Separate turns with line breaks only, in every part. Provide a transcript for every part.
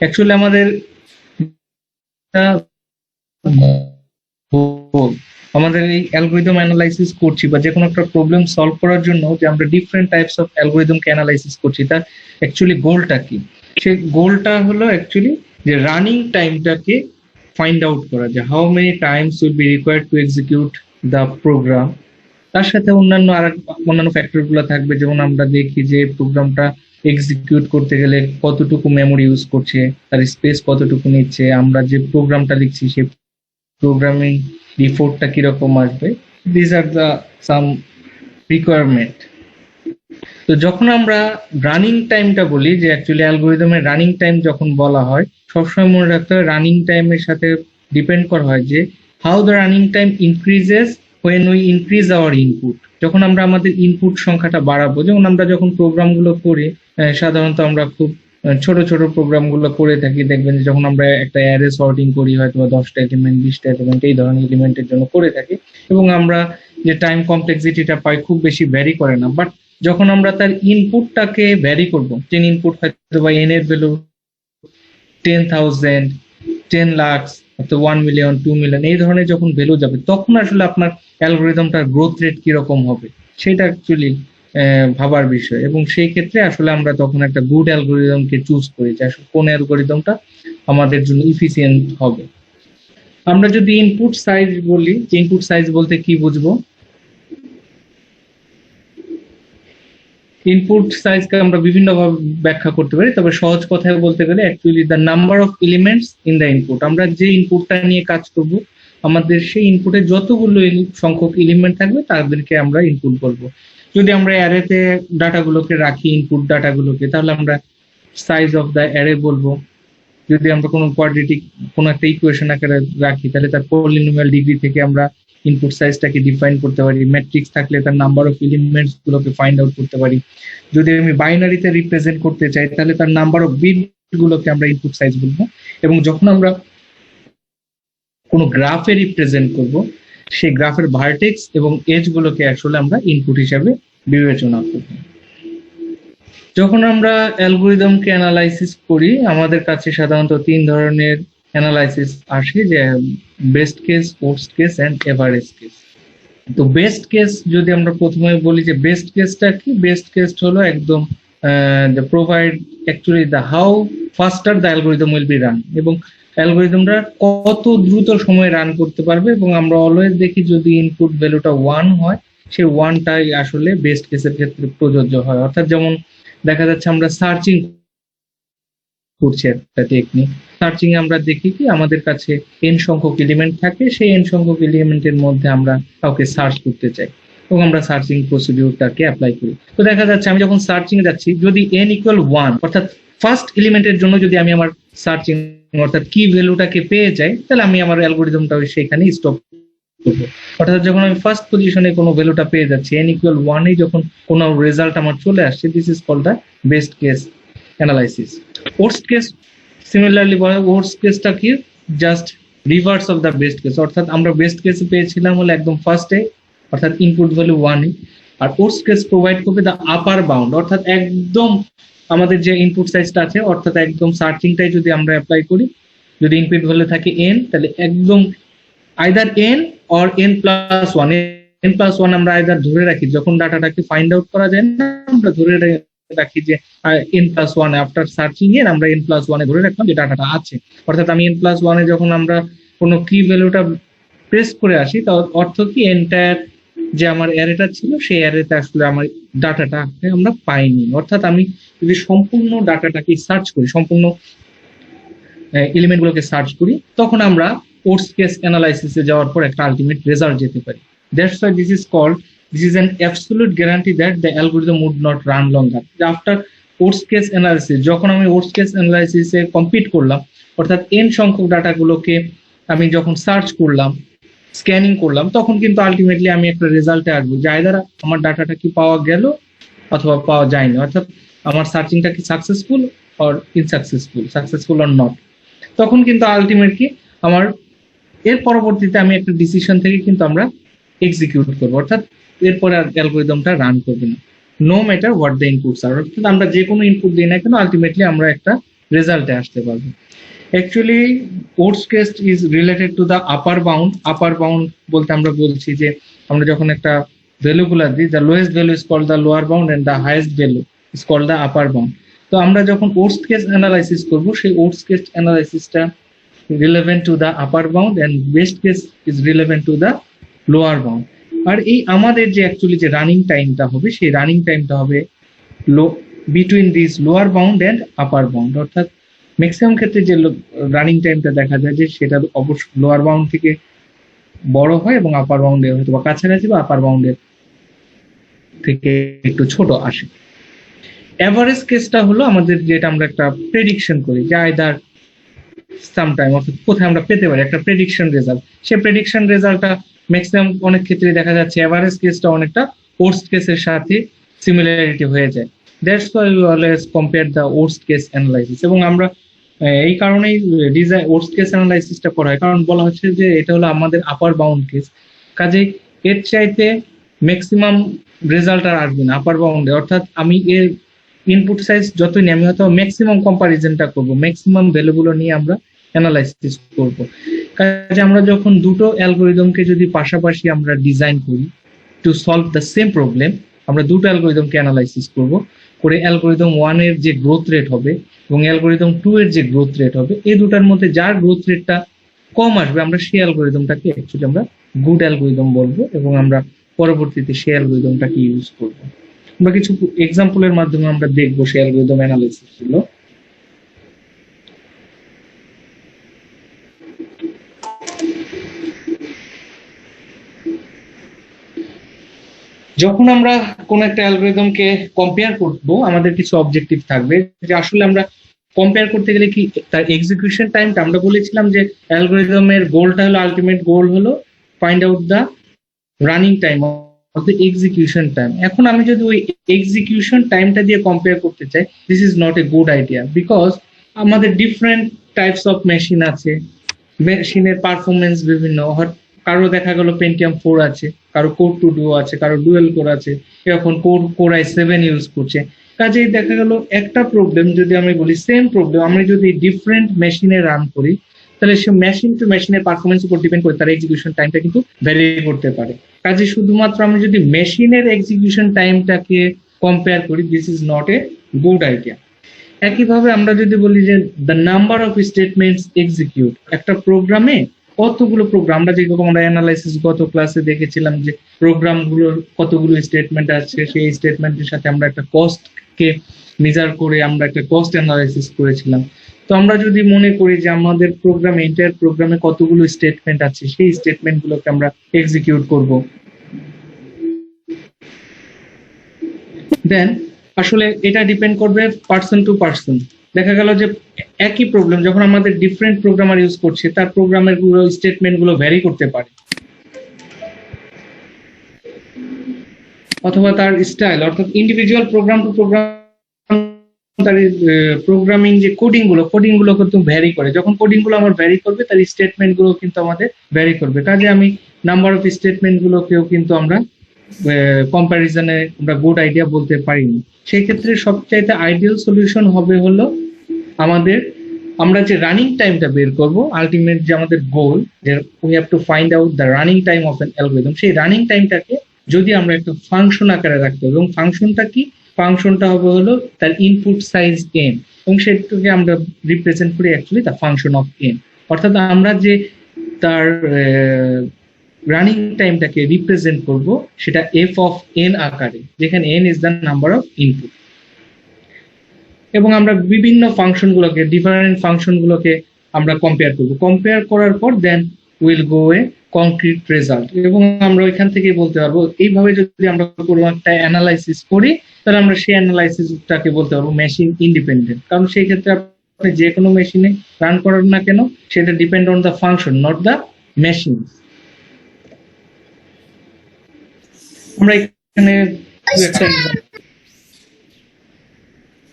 Actually আমাদের goal, আমাদের এই অ্যালগরিদম অ্যানালাইসিস করছি বা যে কোনো একটা প্রবলেম সলভ করার জন্য যে আমরা ডিফারেন্ট টাইপস অফ অ্যালগরিদমকে অ্যানালাইসিস করছি, তার অ্যাকচুয়ালি গোলটা কি? সেই গোলটা হলো অ্যাকচুয়ালি যে রানিং টাইমটাকে ফাইন্ড আউট করা, যে how many times will be required to execute the program. তার সাথে অন্যান্য ফ্যাক্টর গুলো থাকবে, যেমন আমরা দেখি যে প্রোগ্রামটা এক্সিকিউট করতে গেলে কতটুকু মেমোরি ইউজ করছে, তার স্পেস কতটুকু নিচ্ছে, আমরা যে প্রোগ্রামটা লিখছি সেই প্রোগ্রামিং রিপোর্টটা কিরকম আসবে। This are the some requirement. তো যখন আমরা রানিং টাইমটা বলি, যে অ্যাকচুয়ালি অ্যালগোরিদমের রানিং টাইম যখন বলা হয়, সবসময় মনে রাখতে হয় রানিং টাইমের সাথে ডিপেন্ড করা হয় যে how the running time increases when we increase our input। যখন আমরা আমাদের ইনপুট সংখ্যাটা বাড়াবো, যেমন আমরা যখন প্রোগ্রামগুলো করি, সাধারণত আমরা খুব ছোট ছোট প্রোগ্রামগুলো করে থাকি, দেখবেন যে যখন আমরা একটা অ্যারে সর্টিং করি হয়তো 10টা এলিমেন্ট 20টা এলিমেন্ট এই ধরনের এলিমেন্টের জন্য করে থাকি, এবং আমরা যে টাইম কমপ্লেক্সিটিটা পাই খুব বেশি ভ্যারি করে না। বাট যখন আমরা তার ইনপুটটাকে ভ্যারি করব, যে ইনপুট হয়তো বা এন এর ভ্যালু 10,000, 10 লাখ, অথবা 1 মিলিয়ন, 2 মিলিয়ন এই ধরনের যখন ভ্যালু যাবে, তখন আসলে আপনার অ্যালগোরিদমটার গ্রোথ রেট কিরকম হবে সেটা অ্যাকচুয়ালি ভাবার বিষয়। এবং সেই ক্ষেত্রে আসলে আমরা তখন একটা গুড অ্যালগোরিদমকে চুজ করি, যে আসলে কোন অ্যালগোরিদমটা আমাদের জন্য ইফিসিয়েন্ট হবে। আমরা যদি ইনপুট সাইজ বলি, ইনপুট সাইজ বলতে কি বুঝবো? ইনপুট সাইজকে আমরা বিভিন্ন ভাবে ব্যাখ্যা করতে পারি, তবে সহজ কথায় বলতে গেলে actually the number of elements in the input. আমরা যে ইনপুটটা নিয়ে কাজ করব, আমাদের সেই ইনপুটে যতগুলো সংখ্যক এলিমেন্ট থাকবে তাদেরকে আমরা ইনপুট বলবো। যদি আমরা অ্যারেতে ডাটাগুলোকে রাখি, ইনপুট ডাটাগুলোকে, তাহলে আমরা সাইজ অফ দ্য অ্যারে বলবো। যদি আমরা কোনো কোয়াড্রেটিক কোনো একটা ইকুয়েশন আকারে রাখি, তাহলে তার পলিনোমিয়াল ডিগ্রি থেকে আমরা ইনপুট সাইজটাকে ডিফাইন করতে পারি। ম্যাট্রিক্স থাকলে তার নাম্বার অফ এলিমেন্টস গুলোকে ফাইন্ড আউট করতে পারি। যদি আমি বাইনারিতে রিপ্রেজেন্ট করতে চাই, তাহলে তার নাম্বার অফ বিট গুলোকে আমরা ইনপুট সাইজ বলবো। এবং যখন আমরা কোনো গ্রাফে রিপ্রেজেন্ট করব, সেই গ্রাফের ভার্টেক্স এবং এজ গুলোকে আসলে আমরা ইনপুট হিসাবে বিবেচনা করব। যখন আমরা অ্যালগোরিদমকে অ্যানালাইসিস করি, আমাদের কাছে সাধারণত 3 ধরনের অ্যানালাইসিস আসে, যে best case, worst case and average case. তো বেস্ট কেস যদি আমরা প্রথমে বলি, যে বেস্ট কেসটা কি? বেস্ট কেস হলো একদম the provide actually the how faster the algorithm will be run, এবং অ্যালগোরিদমটা কত দ্রুত সময়ে রান করতে পারবে। এবং আমরা অলওয়েজ দেখি যদি ইনপুট ভ্যালুটা 1 হয়, সেই 1টাই আসলে বেস্ট কেসের ক্ষেত্রে প্রযোজ্য হয়। অর্থাৎ যেমন দেখা যাচ্ছে আমরা সার্চিং করছি একটা টেকনিক, সার্চিং এ আমরা দেখি কি আমাদের কাছে n সংখ্যক এলিমেন্ট থাকে, সেই n সংখ্যক এলিমেন্টের মধ্যে আমরা কাউকে সার্চ করতে চাই, এবং আমরা সার্চিং প্রসিডিউরটাকে অ্যাপ্লাই করি। তো দেখা যাচ্ছে আমি যখন সার্চিং এ যাচ্ছি, যদি n ইকুয়াল 1, অর্থাৎ ফার্স্ট এলিমেন্টের জন্য যদি আমি আমার সার্চিং অর্থাৎ কি ভ্যালুটাকে পেয়ে যাই, তাহলে আমি আমার অ্যালগোরিদমটা সেখানে স্টপ করবো। অর্থাৎ যখন আমি ফার্স্ট পজিশনে কোনো ভ্যালুটা পেয়ে যাচ্ছি, n ইকুয়াল 1 এ যখন কোনো রেজাল্ট আমার চলে আসছে, this is called the best case analysis. Worst case similarly বলে, ওয়ার্স্ট কেসটা কি? Just reverse of the best case. অর্থাৎ আমরা বেস্ট কেস পেয়েছিলাম হলে একদম ফার্স্টে, অর্থাৎ ইনপুট ভ্যালু 1 এ, আর ওয়ার্স্ট কেস প্রোভাইড করবে দ্য আপার বাউন্ড, অর্থাৎ একদম আমাদের যে ইনপুট সাইজটা আছে, অর্থাৎ একদম সার্চিংটাই যদি আমরা অ্যাপ্লাই করি, যদি ইনপুট ভ্যালু থাকে n, তাহলে একদম either n or n plus 1। n plus 1 আমরা আইদার ধরে রাখি, যখন ডাটাটাকে ফাইন্ড আউট করা যায় না, আমরা ধরে রাখি যে n প্লাস 1 আফটার সার্চিং এর আমরা n প্লাস 1 এ ধরে রাখলাম যে ডাটাটা আছে। অর্থাৎ আমি n প্লাস 1 এ যখন আমরা কোনো কি ভ্যালুটা প্রেস করে আসি, তার অর্থ কি এন্টায়ার যে আমার অ্যারেটা ছিল, সেই অ্যারেতে আসলে আমার ডাটাটা আমরা পাইনি। অর্থাৎ আমি যদি সম্পূর্ণ ডাটাটাকে সার্চ করি, সম্পূর্ণ এলিমেন্ট গুলোকে সার্চ করি, তখন আমরা ওয়ার্স্ট কেস অ্যানালাইসিসে যাওয়ার পর একটা আলটিমেট রেজাল্ট যেতে পারি। That's why this is an absolute guarantee that the algorithm would not run longer. After worst case analysis, যখন আমি worst case analysis এ কমপ্লিট করলাম, অর্থাৎ n সংখ্যক ডাটাগুলোকে আমি যখন সার্চ করলাম, স্ক্যানিং করলাম, তখন কিন্তু আলটিমেটলি আমি একটা রেজাল্টে আসবো, যে আইদার আমার ডাটাটা কি পাওয়া গেল অথবা পাওয়া যায়নি, অর্থাৎ আমার সার্চিংটা কি successful or unsuccessful, successful or not. তখন কিন্তু আলটিমেটলি আমার এর পরবর্তীতে আমি একটা ডিসিশন থেকে কিন্তু আমরা এক্সিকিউট করবো, অর্থাৎ এরপরে আর অ্যালগোরিদমটা রান করবে না, no matter what the inputs আর। অর্থাৎ আমরা যে কোনো ইনপুট দিই না কেন, আলটিমেটলি আমরা একটা রেজাল্টে আসতে পারবো। Actually oats case is related to the upper bound. Upper bound বলতে আমরা বলছি যে আমরা যখন একটা ভ্যালু গুলা দিই, the lowest value is called the lower bound and the highest value is called the upper bound. তো আমরা যখন ওটস কেস অ্যানালাইসিস করব, সেই ওটস কেস অ্যানালাইসিসটা relevant to the upper bound and best case is relevant to the lower bound. আর এই আমাদের যে অ্যাকচুয়ালি যে রানিং টাইমটা হবে, সেই রানিং টাইমটা হবে low between this lower bound and upper bound. অর্থাৎ ম্যাক্সিমাম ক্ষেত্রে যে রানিং টাইমটা দেখা যায় যে সেটা অবশ্য লোয়ার বাউন্ড থেকে বড় হয় এবং আপার বাউন্ডে হয়তো বা কাছাকাছি বা আপার বাউন্ডের থেকে একটু ছোট আসে। এভারেজ কেসটা হলো আমাদের যেটা আমরা একটা প্রেডিকশন করি, যে আইদার সামটাইম অর্থাৎ কোথায় আমরা পেতে পারি একটা প্রেডিকশন রেজাল্ট। সেই প্রেডিকশন রেজাল্টটা ম্যাক্সিমাম অনেক ক্ষেত্রে দেখা যাচ্ছে এভারেজ কেসটা অনেকটা ওর্স্ট কেসের সাথে সিমিলারিটি হয়ে যায়। That's why we always compare the worst case analysis. এবং আমরা এই কারণেই ডিজাইন ওর্স্ট কেস অ্যানালাইসিসটা করা হয়, কারণ বলা হচ্ছে যে এটা হলো আমাদের আপার বাউন্ড কেস, কাজেই এর চাইতে ম্যাক্সিমাম রেজাল্ট আর আসবে না আপার বাউন্ডে। অর্থাৎ আমি এর ইনপুট সাইজ যতই নিই আমি হয়তো ম্যাক্সিমাম কম্পারিজনটা করব, ম্যাক্সিমাম ভ্যালুগুলো নিয়ে আমরা অ্যানালাইসিস করব। কাজে আমরা যখন দুটো অ্যালগোরিদমকে যদি পাশাপাশি আমরা ডিজাইন করি to solve the same problem, আমরা দুটো অ্যালগোরিদমকে অ্যানালাইসিস করব, করে অ্যালগোরিদম 1 এর যে গ্রোথ রেট হবে এবং অ্যালগোরিদম 2 এর যে গ্রোথ রেট হবে, এই দুটার মধ্যে যার গ্রোথ রেটটা কম আসবে আমরা সেই অ্যালগোরিদমটাকে অ্যাকচুয়ালি আমরা গুড অ্যালগোরিদম বলবো এবং আমরা পরবর্তীতে সেই অ্যালগোরিদমটাকে ইউজ করব। আমরা কিছু এক্সাম্পলের মাধ্যমে আমরা দেখবো সেই অ্যালগোরিদম অ্যানালাইসিস গুলো। যখন আমরা কোন একটা অ্যালগোরিদমকে কম্পেয়ার করব, আমাদের কিছু অবজেক্টিভ থাকবে যে আসলে আমরা কম্পেয়ার করতে গেলে কি তার এক্সিকিউশন টাইমটা, আমরা বলেছিলাম যে অ্যালগোরিদমের গোলটা হলো, আলটিমেট গোল হলো find out the running time of the execution time. এখন আমি যদি ওই এক্সিকিউশন টাইমটা দিয়ে কম্পেয়ার করতে চাই, this is not a good idea, because আমাদের ডিফারেন্ট টাইপস অফ মেশিন আছে, মেশিনের পারফরমেন্স বিভিন্ন, কারো দেখা গেল পেন্টিয়াম 4 আছে, কারো কোর 2 ডুও আছে, কারো ডুয়েল কোর আছে, এখন কোর i7 ইউজ করছে। কাজেই দেখা গেল একটা প্রবলেম যদি আমি বলি, সেম প্রবলেম আমি যদি ডিফারেন্ট মেশিনে রান করি, তাহলে সে মেশিন টু মেশিনের পারফরমেন্স উপর ডিপেন্ড করে তার এক্সিকিউশন টাইমটা কিন্তু ভ্যারি করতে পারে। কাজে শুধুমাত্র আমি যদি মেশিনের এক্সিকিউশন টাইমটাকে কম্পেয়ার করি, this is not a good idea. একইভাবে আমরা যদি বলি যে the number of statements execute, একটা প্রোগ্রামে কতগুলো প্রোগ্রাম, আমরা যেরকম আমরা অ্যানালাইসিস গত ক্লাসে দেখেছিলাম যে প্রোগ্রামগুলোর কতগুলো স্টেটমেন্ট আছে, সেই স্টেটমেন্টের সাথে আমরা একটা কস্ট কে মেজার করে আমরা একটা কস্ট অ্যানালাইসিস করেছিলাম। তো আমরা যদি মনে করি যে আমাদের প্রোগ্রামে, এন্টায়ার প্রোগ্রামে কতগুলো স্টেটমেন্ট আছে, সেই স্টেটমেন্ট গুলোকে আমরা এক্সিকিউট করব, দেন আসলে এটা ডিপেন্ড করবে পার্সন টু পার্সন। দেখা গেল যে একই প্রবলেম যখন আমাদের ডিফারেন্ট প্রোগ্রামার ইউজ করছে, তার প্রোগ্রামের গুলো স্টেটমেন্ট গুলো ভ্যারি করতে পারে, অথবা তার স্টাইল, অর্থাৎ ইন্ডিভিজুয়াল প্রোগ্রাম টু প্রোগ্রাম তার প্রোগ্রামিং যে কোডিং গুলো কিন্তু ভ্যারি করে। যখন কোডিং গুলো আমার ভ্যারি করবে, তার স্টেটমেন্ট গুলো কিন্তু আমাদের ভ্যারি করবে। কাজে আমি নাম্বার অফ স্টেটমেন্ট গুলোকেও কিন্তু আমরা কম্পারিজনে আমরা গুড আইডিয়া বলতে পারিনি। সেই ক্ষেত্রে সবচাইতে আইডিয়াল সলিউশন হবে হলো আমাদের, আমরা যে রানিং টাইমটা বের করব, আলটিমেট যে আমাদের গোল, যে we have to find out the running time of an algorithm, সেই রানিং টাইমটাকে যদি আমরা একটা ফাংশন আকারে রাখতে হবে, এবং ফাংশনটা কি, ফাংশনটা হবে হলো তার ইনপুট সাইজ n, এবং সেটাকে আমরা রিপ্রেজেন্ট করি actually the function of n। অর্থাৎ আমরা যে তার রানিং টাইমটাকে রিপ্রেজেন্ট করব সেটা f অফ n আকারে, যেখানে n is the number of input. এবং আমরা বিভিন্ন ফাংশন গুলোকে, ডিফারেন্ট ফাংশন গুলোকে আমরা কম্পেয়ার করব, কম্পেয়ার করার পর then will go a concrete result. এবং আমরা ওইখান থেকে বলতে পারবো, এইভাবে যদি আমরা কোনো একটা অ্যানালাইসিস করি, তাহলে আমরা সেই অ্যানালাইসিসটাকে বলতে পারবো মেশিন ইন্ডিপেন্ডেন্ট। কারণ সেই ক্ষেত্রে আপনি যে কোনো মেশিনে রান করেন না কেন, সেটা depend on the function, not the machine. আমরা এখানে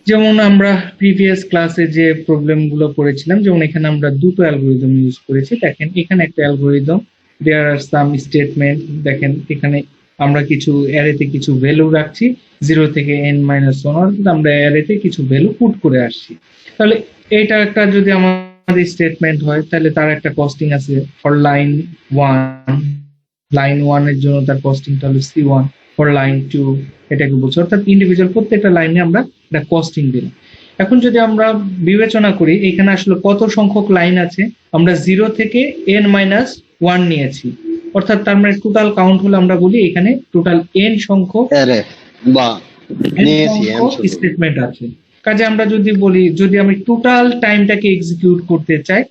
যেমন আমরা প্রিভিয়াস ক্লাসে যে প্রবলেম গুলো করেছিলাম, যেমন এখানে আমরা দুটো অ্যালগোরিদম ইউজ করেছি। দেখেন এখানে একটা অ্যালগোরিদম, দেয়ার আর সাম স্টেটমেন্ট। দেখেন এখানে আমরা কিছু অ্যারেতে কিছু ভ্যালু রাখছি 0 থেকে n-1, অর্থাৎ আমরা অ্যারেতে কিছু ভ্যালু পুট করে আসছি। তাহলে এইটা একটা যদি আমাদের স্টেটমেন্ট হয় তাহলে তার একটা কস্টিং আছে ফর লাইন 1, লাইন 1 এর জন্য তার কস্টিংটা হলো C1, ফর লাইন 2 এটাকে বলছে, অর্থাৎ ইন্ডিভিজুয়াল প্রত্যেকটা লাইনে আমরা একটা কস্টিং দিলাম। এখন যদি আমরা বিবেচনা করি এখানে আসলে কত সংখ্যক লাইন আছে, আমরা 0 থেকে n-1 নিয়েছি, অর্থাৎ তার মানে টোটাল কাউন্ট হলো আমরা বলি এখানে টোটাল n সংখ্যক স্টেটমেন্ট আছে। কাজে আমরা যদি বলি যদি আমি টোটাল টাইমটাকে এক্সিকিউট করতে চাই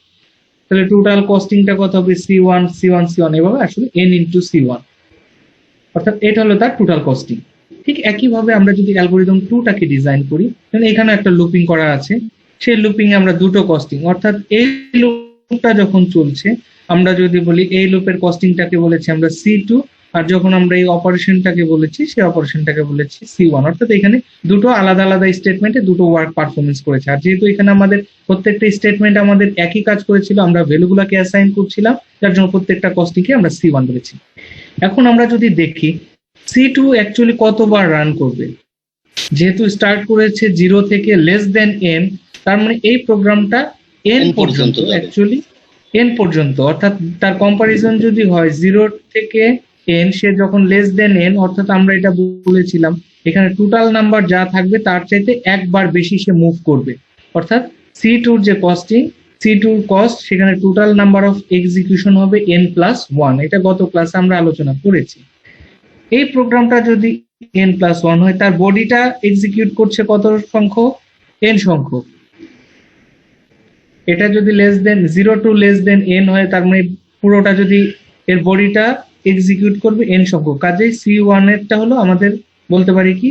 তাহলে টোটাল কস্টিংটা কত হবে C1 C1 C1 এভাবে আসলে n ইনটু C1, অর্থাৎ এটা হলো তার টোটাল কস্টিং। ঠিক একইভাবে আমরা যদি অ্যালগরিদম 2 টাকে ডিজাইন করি তাহলে এখানে একটা লুপিং করা আছে, সেই লুপিং এ আমরা দুটো কস্টিং, অর্থাৎ এই লুপটা যখন চলছে আমরা যদি বলি এই লুপের কস্টিংটাকে বলেছি আমরা C2, আর যখন আমরা এই অপারেশনটাকে বলেছি সেই অপারেশনটাকে বলেছি C1, অর্থাৎ এখানে দুটো আলাদা আলাদা স্টেটমেন্টে দুটো ওয়ার্ক পারফরমেন্স করেছে। আর যেহেতু এখানে আমাদের প্রত্যেকটা স্টেটমেন্ট আমাদের একই কাজ করেছিল, আমরা ভ্যালুগুলোকে অ্যাসাইন করছিলাম, যার জন্য প্রত্যেকটা কস্টিংকে আমরা C1 বলেছি। এখন আমরা যদি দেখি C2 অ্যাকচুয়ালি কতবার রান করবে, যেহেতু স্টার্ট করেছে 0 থেকে লেস দেন n, তার মানে এই প্রোগ্রামটা n পর্যন্ত অ্যাকচুয়ালি n পর্যন্ত, অর্থাৎ তার কম্পারিজন যদি হয় 0 থেকে n, সে যখন লেস দেন n, অর্থাৎ আমরা এটা বলেছিলাম এখানে টোটাল নাম্বার যা থাকবে তার চাইতে একবার বেশি সে মুভ করবে, অর্থাৎ C2 যে কস্টিং C2 কস্ট সেখানে টোটাল নাম্বার অফ এক্সিকিউশন হবে n+1, এটা গত ক্লাসে আমরা আলোচনা করেছি। এই প্রোগ্রামটা যদি n+1 হয় তার বডিটা এক্সিকিউট করছে কত সংখ্যক n সংখ্যক, এটা যদি less than 0 to less than n হয় তার মানে পুরোটা যদি এর বডিটা এক্সিকিউট করবে n সংখ্যক, কাজেই C1 এরটা হলো আমাদের বলতে পারি কি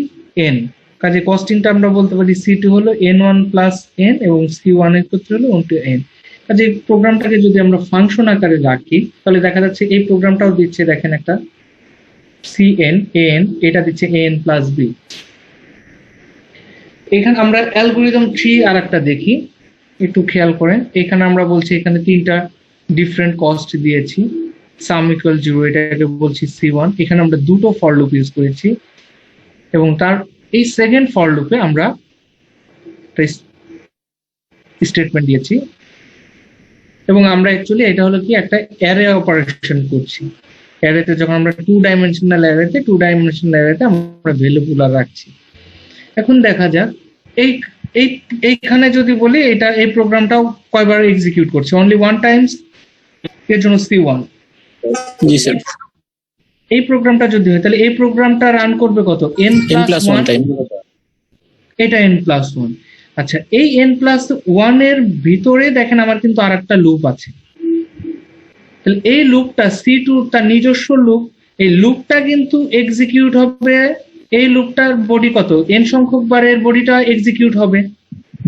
n, কাজে কস্টিংটা আমরা বলতে পারি C2 হলো n1 প্লাস n এবং C1 এর ক্ষেত্রে হলো 1 to n। কাজে প্রোগ্রামটাকে যদি আমরা ফাংশন আকারে রাখি তাহলে দেখা যাচ্ছে এই প্রোগ্রামটাও দিচ্ছে দেখেন একটা cn an, এটা দিচ্ছে an প্লাস b। এখানে আমরা অ্যালগরিদম 3 আর একটা দেখি, একটু খেয়াল করেন, এখানে আমরা বলছি এখানে তিনটা ডিফারেন্ট কস্ট দিয়েছি, সাম ইকুয়াল 0 এটাকে বলছি C1, এখানে আমরা দুটো ফর লুপ ইউজ করেছি এবং তার এই সেকেন্ড ফর লুপে আমরা স্টেটমেন্ট দিয়েছি এবং আমরা অ্যাকচুয়ালি এটা হলো কি একটা অ্যারে অপারেশন করছি। অ্যারেতে যখন আমরা 2 ডাইমেনশনাল অ্যারেতে আমরা ভ্যালুগুলো রাখছি। এখন দেখা যাক এইখানে যদি বলি এটা এই প্রোগ্রামটাও কয়বার এক্সিকিউট করছে, অনলি 1 টাইমস, এর জন্য C1।
জি স্যার।
এই প্রোগ্রামটা যদি হয় তাহলে এই প্রোগ্রামটা রান করবে কত n+1 টাইম, এটা n+1। আচ্ছা এই n+1 এর ভিতরে দেখেন আমার কিন্তু আরেকটা লুপ আছে, তাহলে এই লুপটা C2 তার নিজস্ব লুপ, এই লুপটা কিন্তু এক্সিকিউট হবে, এই লুপটার বডি কত n সংখ্যক বার এর বডিটা এক্সিকিউট হবে।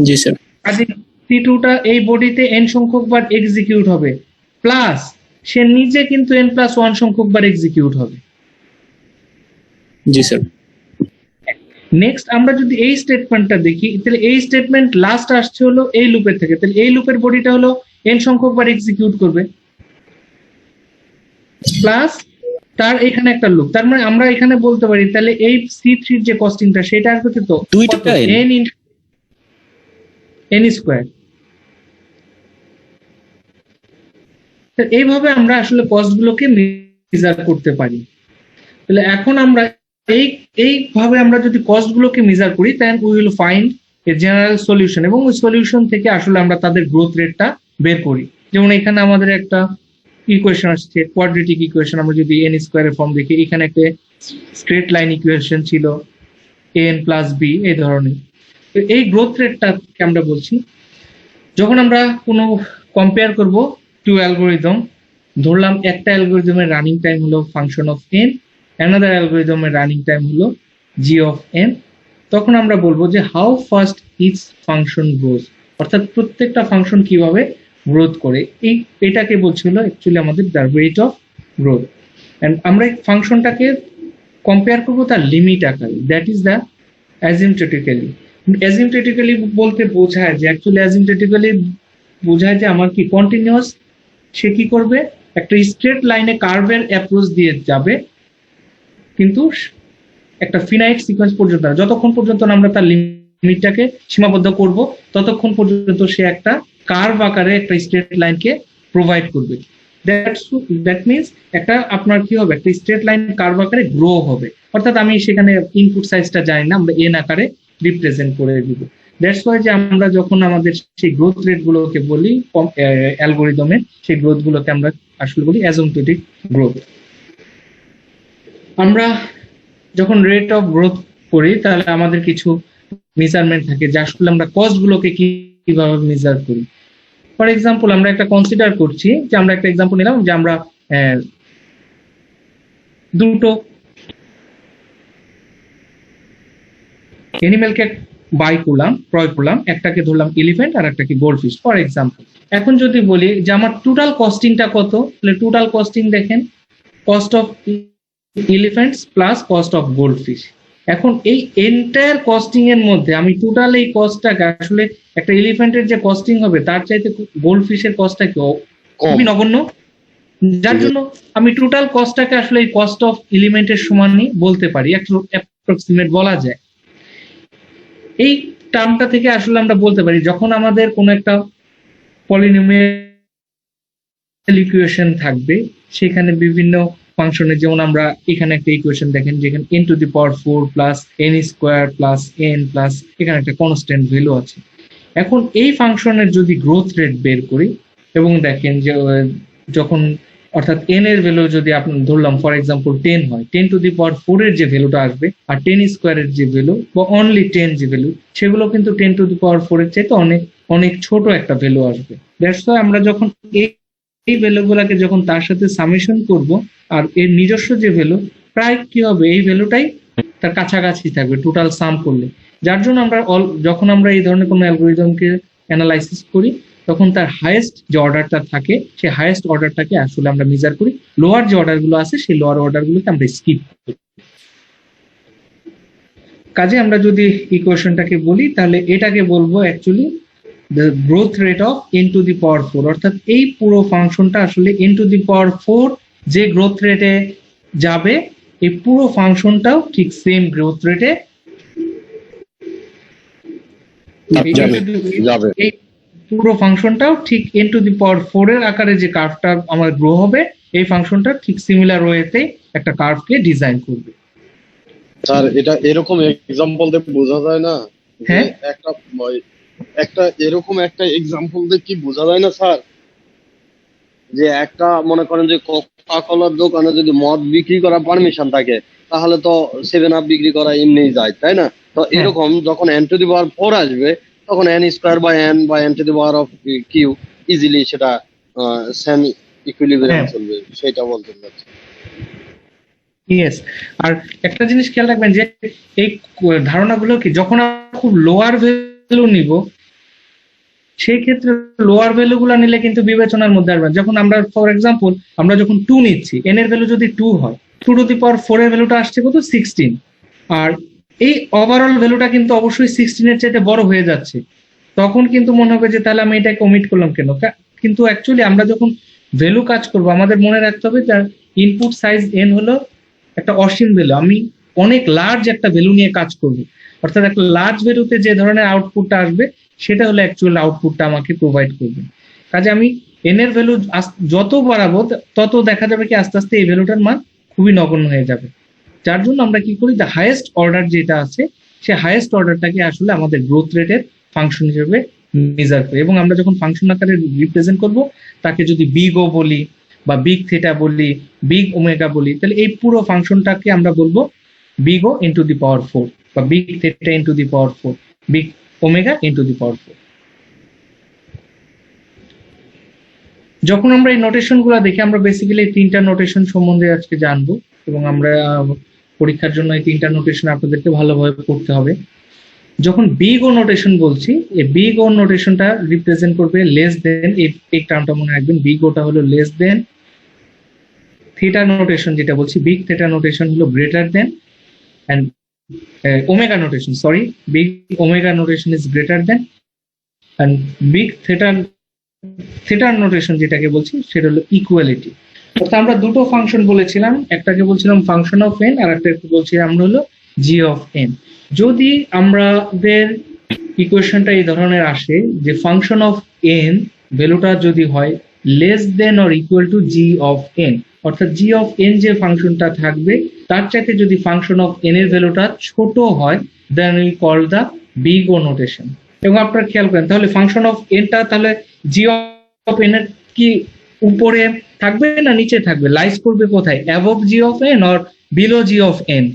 জি স্যার।
কাজে C2 টা এই বডিতে n সংখ্যক বার এক্সিকিউট হবে, প্লাস সে নিজে কিন্তু n+1 সংখ্যক বার এক্সিকিউট হবে।
জি স্যার।
নেক্সট আমরা যদি এই স্টেটমেন্টটা দেখি তাহলে এই স্টেটমেন্ট লাস্ট আসছে হলো এই লুপের থেকে, তাহলে এই লুপের বডিটা হলো n সংখ্যক বার এক্সিকিউট করবে, প্লাস তার এখানে একটা লুপ, তার মানে আমরা এখানে বলতে পারি তাহলে এই C3 এর যে কস্টিংটা সেটা আসবে তো
দুইটা
n স্কয়ার। তো এইভাবে আমরা আসলে কস্ট গুলোকে মেজার করতে পারি। তাহলে এখন আমরা এইভাবে আমরা যদি কস্ট গুলোকে মেজার করি then we will find a general solution, এবং ওই সলিউশন থেকে আসলে আমরা তাদের গ্রোথ রেটটা বের করি। যেমন এখানে আমাদের একটা ইকুয়েশন আসছে কোয়াড্রেটিক ইকুয়েশন, আমরা যদি n স্কয়ারের ফর্ম দেখি এখানে একটা স্ট্রেট লাইন ইকুয়েশন ছিল an+b এই ধরনের। তো এই গ্রোথ রেটটাকে আমরা বলছি যখন আমরা কোনো কম্পেয়ার করব টু অ্যালগরিদম, ধরলাম একটা অ্যালগরিদমের রানিং টাইম হলো ফাংশন অফ n, অ্যানাদার অ্যালগরিদমের রানিং টাইম হলো g অফ n, তখন আমরা বলবো যে how fast each function grows, অর্থাৎ প্রত্যেকটা ফাংশন কিভাবে গ্রোথ করে, এটাকে বলছিল অ্যাকচুয়ালি আমাদের the rate of growth. And আমরা এই ফাংশনটাকে কম্পেয়ার করবো তার লিমিট আকারে, that is the asymptotically. Asymptotically বলতে বোঝায় যে অ্যাকচুয়ালি অ্যাজিমটেটিক্যালি বোঝায় যে আমার কি কন্টিনিউয়াস, সে কি করবে একটা স্ট্রেট লাইনে কার্ভের অ্যাপ্রোচ দিয়ে যাবে কিন্তু একটা ফিনাইট সিকোয়েন্স পর্যন্ত, যতক্ষণ পর্যন্ত আমরা তার লিমিট লিমিটটাকে সীমাবদ্ধ করব ততক্ষণ পর্যন্ত সে একটা কার্ভ আকারে একটা স্ট্রেট লাইনকে প্রোভাইড করবে। দ্যাট মিনস একটা আপনার কি হবে, একটা স্ট্রেট লাইন কার্ভ আকারে গ্রো হবে, অর্থাৎ আমি সেখানে ইনপুট সাইজটা জানি না, আমরা এন আকারে রিপ্রেজেন্ট করে দিব। দ্যাটস ওয়াই যে আমরা যখন আমাদের সেই গ্রোথ রেট গুলোকে বলি অ্যালগোরিদমে, সেই গ্রোথ গুলোকে আমরা আসলে বলি অ্যাসিম্পটোটিক গ্রোথ। আমরা যখন রেট অফ গ্রোথ করি তাহলে আমাদের কিছু মেজারমেন্ট থাকে, যে আসলে আমরা কস্ট গুলোকে কিভাবে মেজার করি। ফর এক্সাম্পল আমরা একটা কনসিডার করছি, যে আমরা একটা এক্সাম্পল নিলাম যে আমরা দুটো এনিমেলকে ক্রয় করলাম, একটাকে ধরলাম এলিফ্যান্ট আর একটাকে গোল্ডফিশ ফর এক্সাম্পল। এখন যদি বলি যে আমার টোটাল কস্টিংটা কত, তাহলে টোটাল কস্টিং দেখেন cost of elephants plus cost of goldfish. এখন এই এন্টায়ার কস্টিং এর মধ্যে আমি টোটাল এই কস্টটাকে আসলে একটা এলিফ্যান্টের যে কস্টিং হবে তার চাইতে গোল্ডফিশের কস্টটা খুবই নগণ্য, যার জন্য আমি টোটাল কস্টটাকে আসলে এই কস্ট অফ এলিমেন্টের সমানই বলতে পারি, অ্যাপ্রক্সিমেট বলা যায়। এই টার্মটা থেকে আসলে আমরা বলতে পারি যখন আমাদের কোনো একটা পলিনোমিয়াল ইকুয়েশন থাকবে, সেখানে বিভিন্ন ফাংশনে, যেমন আমরা এখানে একটা ইকুয়েশন দেখেন যেখানে n to the power 4 plus n square plus n plus এখানে একটা কনস্ট্যান্ট ভ্যালু আছে। এখন এই ফাংশনের যদি গ্রোথ রেট বের করি এবং দেখেন যে যখন অর্থাৎ n এর ভ্যালু যদি আপনি ধরলাম ফর এক্সাম্পল 10 হয়, 10 টু দি পাওয়ার 4 এর যে ভ্যালুটা আসবে আর 10 স্কোয়ারের যে ভ্যালু বা অনলি 10 যে ভ্যালু, সেগুলো কিন্তু 10 টু দি পাওয়ার 4 এর চাইতে অনেক অনেক ছোট একটা ভ্যালু আসবে। দ্যাটস ওয়াই আমরা যখন এই ভ্যালুগুলোকে যখন তার সাথে সামেশন করব আর এর নিজস্ব যে ভ্যালু প্রায় কি হবে, এই ভ্যালুটাই তার কাছাকাছি থাকবে টোটাল সাম করলে। যার জন্য আমরা যখন আমরা এই ধরনের কোনো অ্যালগরিদমকে অ্যানালাইসিস করি তখন তার হাইয়েস্ট যে অর্ডারটা থাকে সেই হাইয়েস্ট অর্ডারটাকে আসলে আমরা মেজার করি, লোয়ার যে অর্ডারগুলো আছে সেই লোয়ার অর্ডারগুলোকে আমরা স্কিপ করি। কাজে আমরা যদি ইকুয়েশনটাকে বলি তাহলে এটাকে বলবো actually the growth rate of n to the power 4, অর্থাৎ এই পুরো ফাংশনটা আসলে n to the power 4 যে গ্রোথ রেটে যাবে এই পুরো ফাংশনটাও ঠিক সেম গ্রোথ রেটে যাবে। এই পুরো ফাংশনটাও ঠিক n to the power 4 এর আকারে যে কার্ভটা আমার গ্রো হবে, এই ফাংশনটা ঠিক সিমিলার ওয়েতে একটা কার্ভকে ডিজাইন করবে।
স্যার এটা এরকম এক্সাম্পল দিয়ে বোঝা যায় না?
হ্যাঁ,
একটা এরকম একটা এক্সাম্পল দিয়ে কি বোঝা যায় না স্যার, যে একটা মনে করেন যে কোকা কোলার দোকানে যদি মদ বিক্রি করার পারমিশন থাকে তাহলে তো 7 আপ বিক্রি করা এমনি যায়, তাই না? তো এরকম যখন n টু দি পাওয়ার 4 আসবে তখন n square by n by n to the power of Q easily সেটা সেম ইকুইলিব্রিয়াম চলবে, সেটা বলতে চাচ্ছি।
ইয়েস, আর একটা জিনিস খেয়াল রাখবেন যে এই ধারণাগুলো কি যখন আমরা খুব লোয়ার ভ্যালু নিব সেই ক্ষেত্রে লোয়ার ভ্যালু গুলো নিলে কিন্তু বিবেচনার মধ্যে আসবে। যখন আমরা ফর এক্সাম্পল আমরা যখন 2 নিচ্ছি, n এর ভ্যালু যদি 2 হয়, 2 টু দি পাওয়ার 4 এর ভ্যালুটা আসছে কত 16, আর এই ওভারঅল ভ্যালুটা কিন্তু অবশ্যই 16 এর চাইতে বড় হয়ে যাচ্ছে, তখন কিন্তু মনে হবে যে তাহলে আমি এটাকে ওমিট করলাম কেন। কিন্তু অ্যাকচুয়ালি আমরা যখন ভ্যালু কাজ করব আমাদের মনে রাখতে হবে তার ইনপুট সাইজ n হলো একটা অসীম ভ্যালু, আমি অনেক লার্জ একটা ভ্যালু নিয়ে কাজ করব, অর্থাৎ একটা লার্জ ভ্যালুতে যে ধরনের আউটপুটটা আসবে সেটা হলো অ্যাকচুয়াল আউটপুটটা আমাকে প্রোভাইড করবে। কাজে আমি n এর ভ্যালু যত বাড়াবো তত দেখা যাবে কি আস্তে আস্তে এই ভ্যালুটার মান খুবই নগণ্য হয়ে যাবে। যার জন্য আমরা কি করি, দ্য হাইয়েস্ট অর্ডার যেটা আছে সেই হাইয়েস্ট অর্ডারটাকে আসলে আমাদের গ্রোথ রেটের ফাংশন হিসেবে মেজার করি, এবং আমরা যখন ফাংশন আকারে রিপ্রেজেন্ট করব তাকে যদি বিগ ও বলি বা বিগ থিটা বলি, বিগ ওমেগা বলি, তাহলে এই পুরো ফাংশনটাকে আমরা বলবো big O into the power 4 বা big theta into the power 4, big omega into the power 4। যখন আমরা এই নোটেশন গুলো দেখি আমরা বেসিক্যালি তিনটা নোটেশন সম্বন্ধে আজকে জানবো, এবং আমরা পরীক্ষার জন্য এই তিনটা নোটেশন আপনাদেরকে ভালোভাবে পড়তে হবে। যখন বিগ ও নোটেশন বলছি, এই বিগ ও নোটেশনটা রিপ্রেজেন্ট করবে লেস দেন, এই টার্মটা মনে রাখবেন, বিগ ওটা হলো লেস দেন, থিটা নোটেশন যেটা বলছি বিগ থিটা নোটেশন হলো greater than, and omega notation big omega notation is greater than, and big থিটার নোটেশন যেটাকে বলছি সেটা হলো ইকুয়ালিটি। অর্থাৎ আমরা দুটো ফাংশন বলেছিলাম, একটাকে বলছিলাম ফাংশন অফ এন আর একটাকে বলছিলাম আমরা হলো জি অফ এন। যদি আমাদের ইকুয়েশনটা এই ধরনের আসে যে ফাংশন অফ এন ভ্যালুটা যদি হয় less than or equal two G of N, অর্থাৎ জি অফ এন যে ফাংশনটা থাকবে তার চাইতে যদি ফাংশন অফ এন এর ভ্যালুটা ছোট হয় then we call the big O notation. এবং আপনারা খেয়াল করেন তাহলে ফাংশন অফ এনটা তাহলে জি অফ এন এর কি উপরে থাকবে না নিচে থাকবে, লাইজ করবে কোথায়, above G of N or below G of N?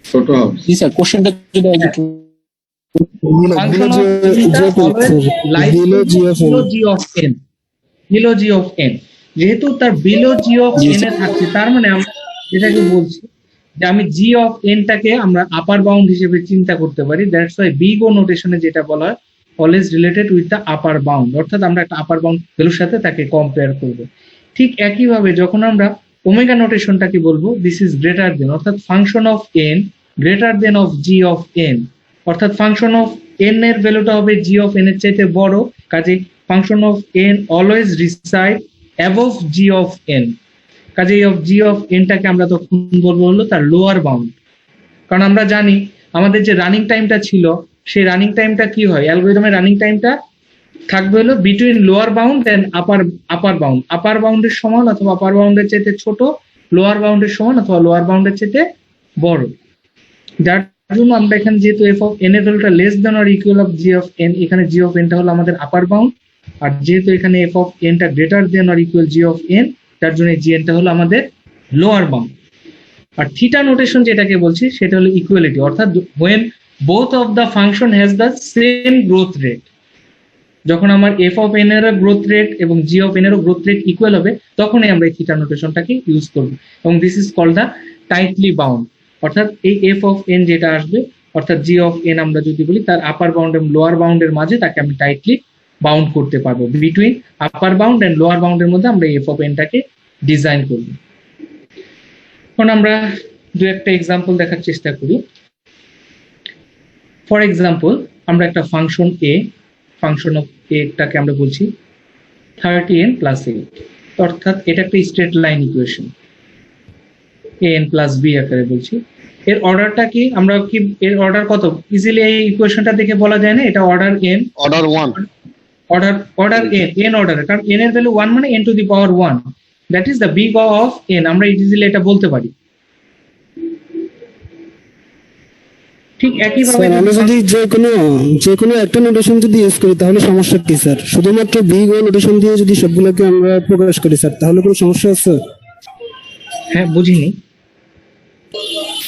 ছোট হবে।
জি স্যার, কোশ্চেনটা যদি একটু
Function of theta always lies
below g of n.
below g of n, below g of n। যেহেতু তার below G of
g,
N A থাকছে তার মানে আমরা যেটাকে বলছি যে আমি জি অফ এন টাকে আমরা আপার বাউন্ড হিসেবে চিন্তা করতে পারি। দ্যাটস ওয়াই বিগ ও নোটেশনে যেটা বলা হয় always related with the upper bound, অর্থাৎ আমরা একটা আপার বাউন্ড ভ্যালুর সাথে তাকে কম্পেয়ার করব। ঠিক একইভাবে যখন আমরা ওমেগা নোটেশনটাকে বলবো দিস ইজ গ্রেটার দেন, অর্থাৎ function of n greater then of G of N, অর্থাৎ ফাংশন অফ এন এর ভ্যালুটা হবে জি অফ এন এর চাইতে বড়, কাজে function of N always reside above G of N, কাজে অফ জি অফ এনটাকে আমরা তখন বলবো হলো তার লোয়ার বাউন্ড। কারণ আমরা জানি আমাদের যে রানিং টাইমটা ছিল সেই রানিং টাইমটা কি হয়, অ্যালগরিদমের রানিং টাইমটা থাকবে হলো between lower bound and upper bound, upper বাউন্ডের সমান অথবা আপার বাউন্ডের চাইতে ছোট, লোয়ার বাউন্ডের সমান অথবা লোয়ার বাউন্ডের চাইতে বড়। যার জন্য আমরা এখানে যেহেতু এফ অফ এন এর ভ্যালুটা less than or equal of G of N, এখানে জি অফ এনটা হলো আমাদের আপার বাউন্ড, আর যেহেতু এখানে এফ অফ এনটা greater than or equal g of n, তার জন্য জি এনটা হলো আমাদের লোয়ার বাউন্ড। আর থিটা নোটেশন যেটাকে বলছি সেটা হলো ইকুয়ালিটি, অর্থাৎ when both of the function has the same growth rate, যখন আমার এফ অফ এন এর গ্রোথ রেট এবং জি অফ এন এর গ্রোথ রেট ইকুয়াল হবে তখনই আমরা এই থিটা নোটেশনটাকে ইউজ করব, এবং this is called the tightly bound. অর্থাৎ এই এফ অফ এন যেটা আসবে অর্থাৎ জি অফ এন আমরা যদি বলি তার আপার বাউন্ড এবং লোয়ার বাউন্ডের মাঝে তাকে আমি টাইটলি বাউন্ড করতে পারবো, between upper bound and lower বাউন্ডের মধ্যে আমরা এফ অফ এনটাকে ডিজাইন করব। এখন আমরা দু একটা এক্সাম্পল দেখার চেষ্টা করি। ফর এক্সাম্পল আমরা একটা ফাংশন এ, ফাংশন অফ এটাকে আমরা বলছি 30n প্লাস 8, অর্থাৎ এটা একটা straight line equation an plus B আকারে বলছি। এর অর্ডারটা কি, আমরা কি এর অর্ডার কত ইজিলি এই ইকুয়েশনটা দেখে বলা যায় না এটা order n,
order 1,
order n order, কারণ n এর ভ্যালু 1 মানে n to the power 1, that is the big of n, আমরা ইজিলি এটা বলতে পারি। ঠিক একইভাবে
স্যার আমরা যদি যে কোনো একটা নোটেশন যদি ইউজ করি তাহলে সমস্যা কি স্যার? শুধুমাত্র বিগ ও নোটেশন দিয়ে যদি সবগুলোকে আমরা প্রকাশ করি স্যার তাহলে কোনো সমস্যা আছে?
হ্যাঁ বুঝিনি।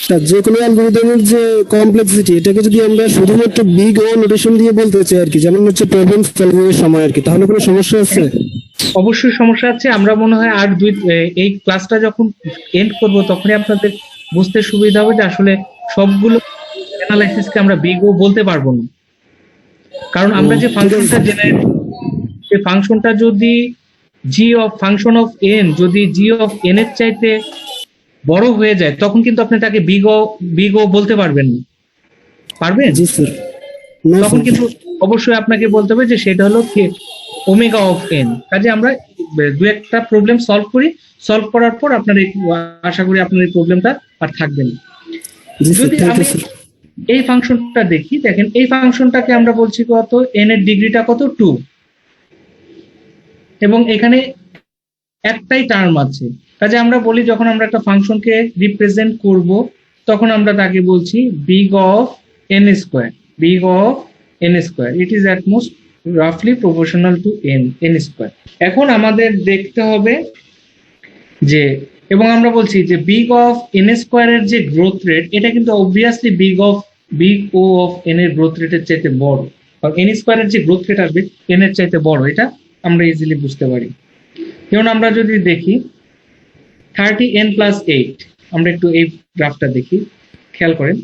স্যার যে কোনো অ্যালগরিদমের যে কমপ্লেক্সিটি এটাকে যদি আমরা শুধুমাত্র বিগ ও নোটেশন দিয়ে বলতে চাই আর কি, যেমন হচ্ছে প্রবলেম সলভিং এর সময় আর কি, তাহলে কোনো সমস্যা আছে?
অবশ্যই সমস্যা আছে। আমরা মনে হয় আর এই ক্লাসটা যখন এন্ড করব তখনই আপনাদের বুঝতে সুবিধা হবে যে আসলে সবগুলো অ্যানালাইসিসকে আমরা বিগ ও বলতে পারবো না, কারণ আমরা যে ফাংশনটা জেনারেট, সেই ফাংশনটা যদি জি অফ ফাংশন অফ এন যদি জি অফ এন এর চাইতে বড় হয়ে যায় তখন কিন্তু আপনি তাকে বিগ ও বলতে পারবেন না, পারবেন?
জি স্যার।
তখন কিন্তু অবশ্যই আপনাকে বলতে হবে যে সেটা হলো ওমেগা অফ এন। কাজে আমরা দু একটা প্রবলেম সলভ করার পর আপনার আশা করি আপনার এই প্রবলেমটা আর থাকবে না। যদি আমি এই ফাংশনটা দেখি, দেখেন এই ফাংশনটাকে আমরা বলছি কত, এন এর ডিগ্রিটা কত 2, এবং এখানে একটাই টার্ম আছে। কাজে আমরা বলি যখন আমরা একটা ফাংশনকে রিপ্রেজেন্ট করব তখন আমরা তাকে বলছি big of N square, big of N square, it is at most রাফলি প্রপোর্শনাল টু এন স্কোয়ার। এখন আমাদের দেখতে হবে যে, এবং আমরা বলছি যে বিগ অফ এন স্কোয়ারের যে গ্রোথ রেট এটা কিন্তু obviously big O of N এর গ্রোথ রেটের চাইতে বড়, কারণ এন স্কোয়ারের যে গ্রোথ রেট আসবে এন এর চাইতে বড়, এটা আমরা ইজিলি বুঝতে পারি। যেমন আমরা যদি দেখি 30n প্লাস 8, আমরা একটু এই গ্রাফটা দেখি, খেয়াল করেন।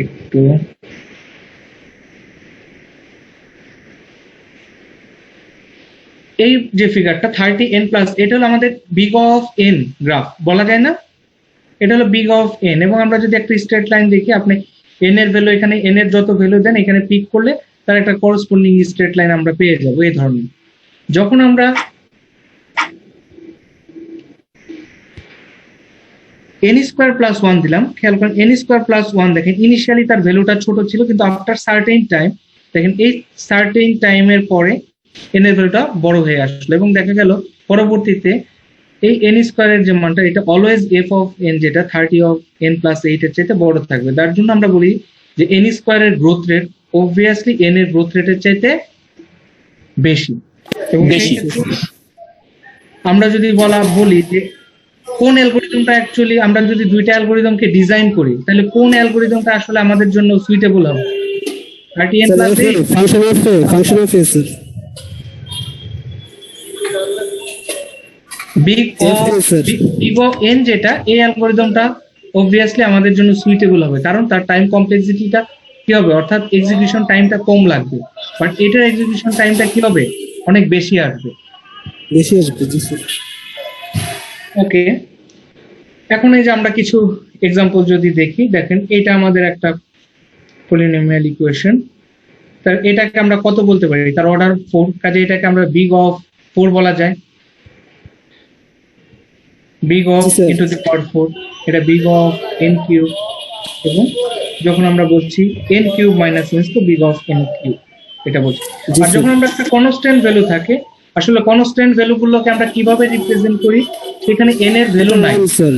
একটু এই যে ফিগারটা 30n প্লাস, এটা হলো আমাদের বিগ অফ এন গ্রাফ বলা যায় না, এটা হলো বিগ অফ এন। এবং আমরা যদি একটা স্ট্রেট লাইন দেখি, আপনি এন এর ভ্যালু এখানে এন এর যত ভ্যালু দেন এখানে পিক করলে তার একটা করসপন্ডিং স্ট্রেট লাইন আমরা পেয়ে যাবো এই ধরনের। যখন আমরা এন স্কোয়ার প্লাস ওয়ান দিলাম, খেয়াল করেন এন স্কোয়ার প্লাস ওয়ান দেখেন ইনিশিয়ালি তার ভ্যালুটা ছোট ছিল, কিন্তু আফটার সার্টেন টাইম দেখেন এই সার্টেন টাইমের পরে এন এর ভ্যালুটা বড় হয়ে আসলো, এবং দেখা গেল পরবর্তীতে এই এন স্কোয়ারের যে মানটা এটা অলওয়েজ এফ অফ এন যেটা 30 অফ এন প্লাস 8 এর চাইতে বড় থাকবে। তার জন্য আমরা বলি যে এন স্কোয়ারের গ্রোথ রেট অবভিয়াসলি এন এর গ্রোথ রেটের চাইতে বেশি। এবং
বেশি।
আমরা যদি বলি যে কোন অ্যালগরিদমটা অ্যাকচুয়ালি, আমরা যদি দুইটা অ্যালগরিদমকে ডিজাইন করি তাহলে কোন অ্যালগরিদমটা আসলে আমাদের জন্য সুইটেবল হবে? 30n plus 8
function of A sir.
Big of N যেটা, এই অ্যালগরিদমটা অবভিয়াসলি আমাদের জন্য সুইটেবল হবে, কারণ তার টাইম কমপ্লেক্সিটিটা কি হবে, অর্থাৎ এক্সিকিউশন টাইমটা কম লাগবে, বাট এটার এক্সিকিউশন টাইমটা কি হবে, অনেক বেশি আসবে।
জি স্যার।
ওকে, এখন এই যে আমরা কিছু এক্সাম্পল যদি দেখি, দেখেন এটা আমাদের একটা পলিনোমিয়াল ইকুয়েশন, তার এটাকে আমরা কত বলতে পারি, তার অর্ডার 4, কাজে এটাকে আমরা বিগ অফ 4 বলা যায়, big of
g, sir.
Into the power 4, এটা বিগ অফ n কিউব, এবং যখন আমরা বলছি n কিউব মাইনাস n তো বিগ অফ n কিউব এটা বলছি।
জি,
আর
স্যার।
যখন আমরা একটা কনস্ট্যান্ট ভ্যালু থাকে, আসলে কনস্ট্যান্ট ভ্যালুগুলোকে আমরা কিভাবে রিপ্রেজেন্ট করি, সেখানে n এর ভ্যালু নাই,
ওয়ান স্যার,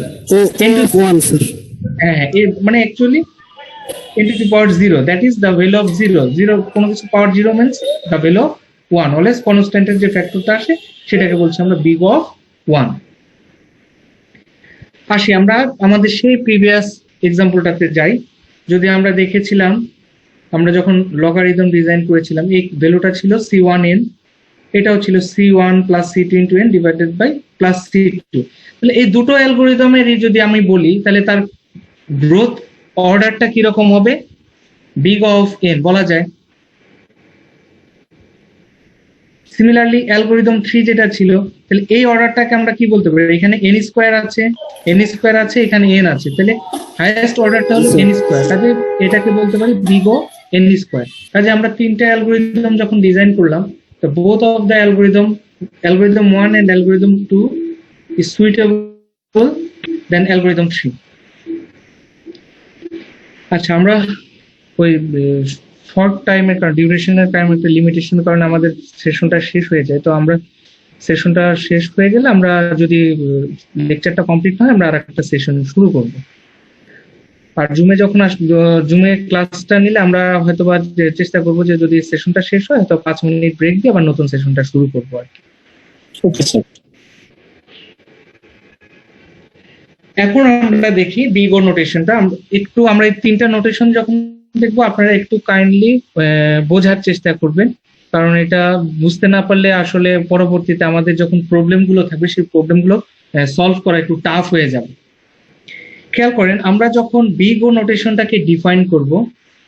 ওয়ান স্যার।
হ্যাঁ মানে actually n to the power 0, that is the value of 0 কোনো কিছু power 0 means the value of 1, always কনস্ট্যান্টের যে ফ্যাক্টরটা আসে সেটাকে বলছি আমরা বিগ অফ 1। আসি আমরা আমাদের সেই প্রিভিয়াস এক্সাম্পলটাতে যাই। যদি আমরা দেখেছিলাম, আমরা যখন লগারিদম ডিজাইন করেছিলাম এই ভ্যালুটা ছিল c1n, এটাও ছিল c1 plus c2 into n divided by plus c2। তাহলে এই দুটো অ্যালগরিদমেরই যদি আমি বলি তাহলে তার গ্রোথ অর্ডারটা কিরকম হবে, বিগ অফ n বলা যায়। সিমিলারলি অ্যালগরিদম 3 যেটা ছিল, তাহলে এই অর্ডারটাকে আমরা কি বলতে পারি, এখানে n স্কোয়ার আছে, এখানে n আছে, তাহলে হাইয়েস্ট অর্ডারটা হলো n স্কোয়ার, কাজে এটাকে বলতে পারি বিগ অফ n স্কোয়ার। কাজে আমরা তিনটা অ্যালগরিদম যখন ডিজাইন করলাম, তো both of the algorithm 1 and algorithm 2 is suitable than algorithm 3। আচ্ছা, আমরা ওই শর্ট টাইমের কারণে, ডিউরেশনের কারণে, একটা লিমিটেশনের কারণে আমাদের সেশনটা শেষ হয়ে যায়, তো আমরা সেশনটা শেষ হয়ে গেলে আমরা যদি লেকচারটা কমপ্লিট হয় আমরা আর একটা সেশন শুরু করব। আর জুমে যখন জুমে ক্লাসটা নিলে আমরা হয়তো বা চেষ্টা করবো যে যদি সেশনটা শেষ হয় তো 5 মিনিট ব্রেক দিয়ে আবার নতুন সেশনটা শুরু করবো আর কি।
Okay sir.
এখন আমরা দেখি বিগ ও নোটেশনটা। আমরা এই তিনটা নোটেশন যখন দেখবো আপনারা একটু কাইন্ডলি বোঝার চেষ্টা করবেন, কারণ এটা বুঝতে না পারলে আসলে পরবর্তীতে আমাদের যখন প্রবলেমগুলো থাকবে সেই প্রবলেমগুলো সলভ করা একটু টাফ হয়ে যাবে। খেয়াল করেন, আমরা যখন বিগ ও নোটেশনটাকে ডিফাইন করব,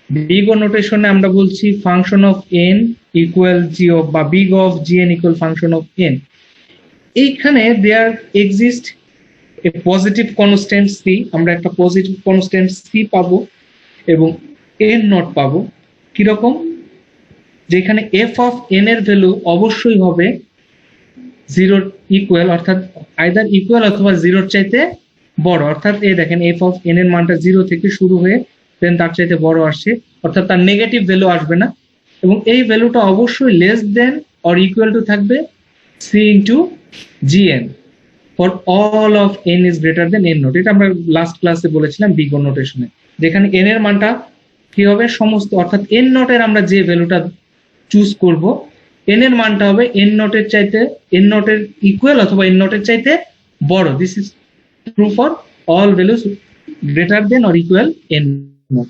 বিগ ও নোটেশনে আমরা বলছি function of n equal g of, বা big of g n equal function of n. এইখানে there exist a positive constant c, আমরা একটা পজিটিভ কনস্ট্যান্ট সি পাবো এবং এন নট পাবো। কিরকম, যেখানে এফ অফ এন এর ভ্যালু অবশ্যই হবে 0 ইকুয়াল, অর্থাৎ আইদার ইকুয়াল অথবা 0 চাইতে বড়, অর্থাৎ এই দেখেন এফ অফ এন এর মানটা 0 থেকে শুরু হয়ে দেন তার চাইতে বড় আসছে, অর্থাৎ তার নেগেটিভ ভ্যালু আসবে না, এবং এই ভ্যালুটা অবশ্যই less than or equal to থাকবে c into g n for all of n is greater than n not. এটা আমরা লাস্ট ক্লাসে বলেছিলাম বিগ ও নোটেশনে, যেখানে এন এর মানটা কি হবে সমস্ত, অর্থাৎ এন নটের আমরা যে ভ্যালুটা চুজ করব এন এর মানটা হবে এন নটের চাইতে, এন নটের ইকুয়াল অথবা এন নটের চাইতে বড়। This is true for all values greater than or equal N not.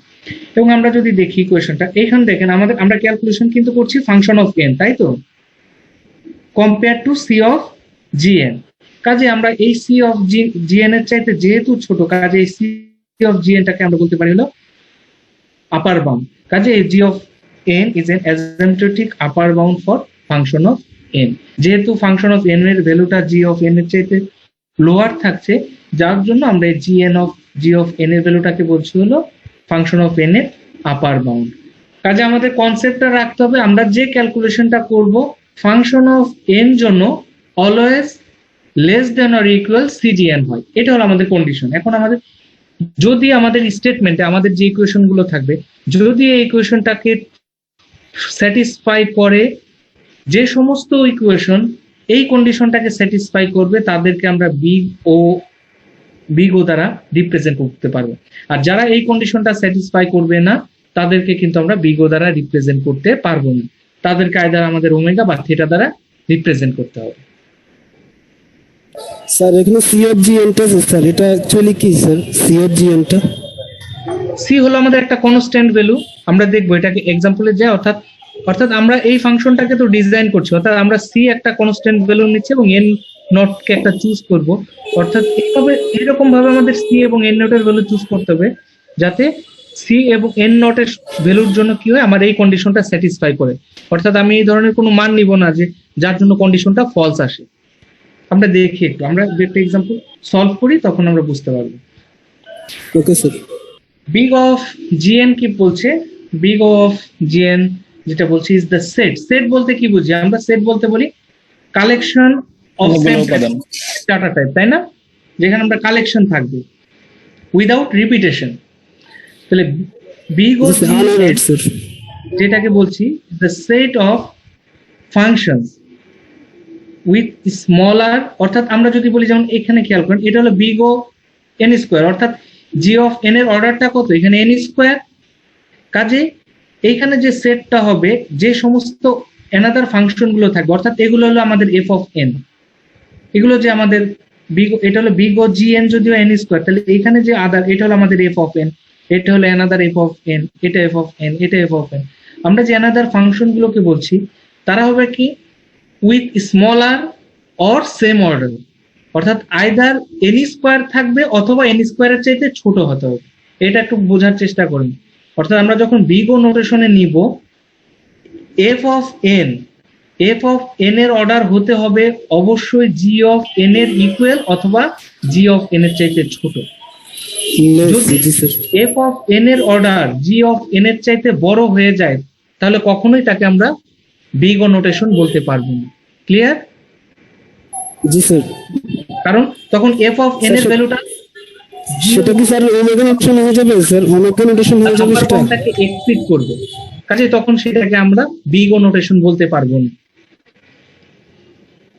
এবং আমরা যদি দেখি ইকুয়েশনটা, এখানে দেখেন আমরা ক্যালকুলেশন কিন্তু করছি ফাংশন অফ এন, তাই তো, compare to C of GN. কাজে আমরা এই সি অফ জিএন এর চাইতে যেহেতু ছোট, কাজে এই সি অফ জিএনটাকে আমরা বলতে পারি হলো আপার বাউন্ড। কাজে এই G of n is an asymptotic upper bound for function of n, যেহেতু ফাংশন অফ n এর ভ্যালুটা g of n এর চাইতে লোয়ার থাকছে, যার জন্য আমরা এই g of n এর ভ্যালুটাকে বলছি হলো ফাংশন অফ n এর আপার বাউন্ড। কাজে আমাদের কনসেপ্টটা রাখতে হবে, আমরা যে ক্যালকুলেশনটা করব ফাংশন অফ n জন্য always less than or equal c g n হয়, এটা হলো আমাদের কন্ডিশন। এখন আমাদের যদি আমাদের স্টেটমেন্টে আমাদের যে ইকুয়েশন গুলো থাকবে, যদি এই ইকুয়েশনটাকে স্যাটিসফাই করে, যে সমস্ত ইকুয়েশন এই কন্ডিশনটাকে স্যাটিসফাই করবে তাদেরকে আমরা বিগ ও দ্বারা রিপ্রেজেন্ট করতে পারবো। আর যারা এই কন্ডিশনটা স্যাটিসফাই করবে না তাদেরকে কিন্তু আমরা বিগ ও দ্বারা রিপ্রেজেন্ট করতে পারবো না, তাদেরকে আইদার আমাদের ওমেগা বা থিটা দ্বারা রিপ্রেজেন্ট করতে হবে।
স্যার এখানে সি অফ জি এনটা স্যার এটা অ্যাকচুয়ালি কি স্যার? সি অফ জি এনটা
সি হলো আমাদের একটা কনস্ট্যান্ট ভ্যালু। আমরা দেখবো এটাকে এক্সাম্পলে যায়, অর্থাৎ আমরা এই ফাংশনটাকে তো ডিজাইন করছি, অর্থাৎ আমরা সি একটা কনস্ট্যান্ট ভ্যালু নিচ্ছি এবং এন নট কে একটা চুজ করব। অর্থাৎ এরকম ভাবে আমাদের সি এবং এন নট এর ভ্যালু চুজ করতে হবে যাতে সি এবং এন নট এর ভ্যালুর জন্য কি হয়, আমার এই কন্ডিশনটা স্যাটিসফাই করে। অর্থাৎ আমি এই ধরনের কোনো মান নিব না যে যার জন্য কন্ডিশনটা ফলস আসে। আমরা দেখি একটু, আমরা একটা এক্সাম্পল সলভ করি, তখন আমরা বুঝতে পারবো।
Okay sir.
Big of GN কি বলছে? বিগ অফ জিএন যেটা বলছি ইজ দ্য সেট। সেট বলতে কি বুঝি আমরা? সেট বলতে বলি collection of same data type, তাই না? যেখানে আমরা কালেকশন থাকবে উইদাউট রিপিটেশন। তাহলে বিগ অফ যেটাকে বলছি the set of functions with smaller, অর্থাৎ আমরা যদি বলি যেমন এখানে খেয়াল করেন এটা হলো বিগ ও এন স্কোয়ার, অর্থাৎ জি অফ এন এর অর্ডারটা কত? এখানে এন স্কোয়ার। কাজে এইখানে যে সেটটা হবে, যে সমস্ত অ্যানাদার ফাংশন গুলো থাকবে, অর্থাৎ এগুলো হলো আমাদের এফ অফ এন, এগুলো যে আমাদের বিগ, এটা হলো বিগ ও জি এন যদিও এন স্কোয়ার, তাহলে এখানে যে আদার এটা হলো আমাদের এফ অফ এন, এটা হলো অ্যানাদার এফ অফ এন, এটা এফ অফ এন, এটা এফ অফ এন। আমরা যে অ্যানাদার ফাংশন গুলোকে বলছি তারা হবে কি with smaller or same order, অর্থাৎ আইদার এন স্কোয়ার থাকবে অথবা এন স্কোয়ারের চাইতে ছোট হতে হবে। এটা একটু বোঝার চেষ্টা করুন। অর্থাৎ আমরা যখন বিগ ও নোটেশনে নিব, এফ অফ এন এর অর্ডার হতে হবে অবশ্যই জি অফ এন এর ইকুয়াল অথবা জি অফ এন এর চাইতে ছোট। যদি এফ অফ এন এর অর্ডার জি অফ এন এর চাইতে বড় হয়ে যায় তাহলে কখনোই তাকে আমরা বিগ ও নোটেশন বলতে পারবো না। ক্লিয়ার?
জি স্যার।
কারণ তখন এফ অফ এন এর ভ্যালুটা
সেটা কি স্যার ওমেগা নোটেশন হয়ে যাবে স্যার? ওমেগা নোটেশন হয়ে যাবে সেটা
ফর্মটাকে এক্সিড করবে, কাজে তখন সেটাকে আমরা বিগ ও নোটেশন বলতে পারবো না।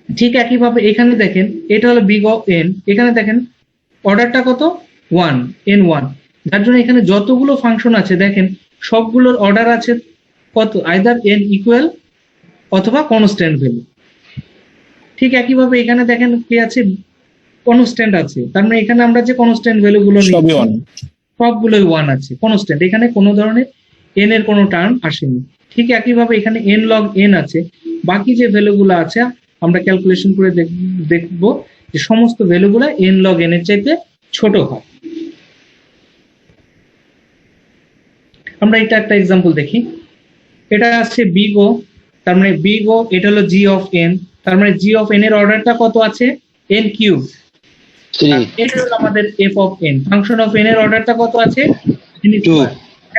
ঠিক একইভাবে এখানে দেখেন এটা হলো বিগ অফ এন, এখানে দেখেন অর্ডারটা কত? 1 n1, যার জন্য এখানে যতগুলো ফাংশন আছে দেখেন সবগুলোর অর্ডার আছে কত? আইদার এন ইকুয়াল অথবা কনস্ট্যান্ট ভ্যালু। ঠিক একইভাবে এখানে দেখেন কি আছে? কনস্ট্যান্ট আছে, তার মানে এখানে আমরা যে কনস্ট্যান্ট ভ্যালু গুলো সবগুলোই 1 আছে, কনস্ট্যান্ট, এখানে কোনো ধরনের এন এর কোনো টার্ম আসেনি। ঠিক একইভাবে এখানে এন লগ এন আছে, বাকি যে ভ্যালুগুলো আছে আমরা ক্যালকুলেশন করে দেখব যে সমস্ত ভ্যালুগুলো এন লগ এন এর চাইতে ছোট হয়। আমরা এটা একটা এক্সাম্পল দেখি। এটা আছে বিগ ও, তার মানে বিগ ও এটা হলো জি অফ এন, তার মানে জি অফ এন এর অর্ডারটা কত আছে? N cube. এটা হলো আমাদের F of N, function of N এর অর্ডারটা কত আছে? 2।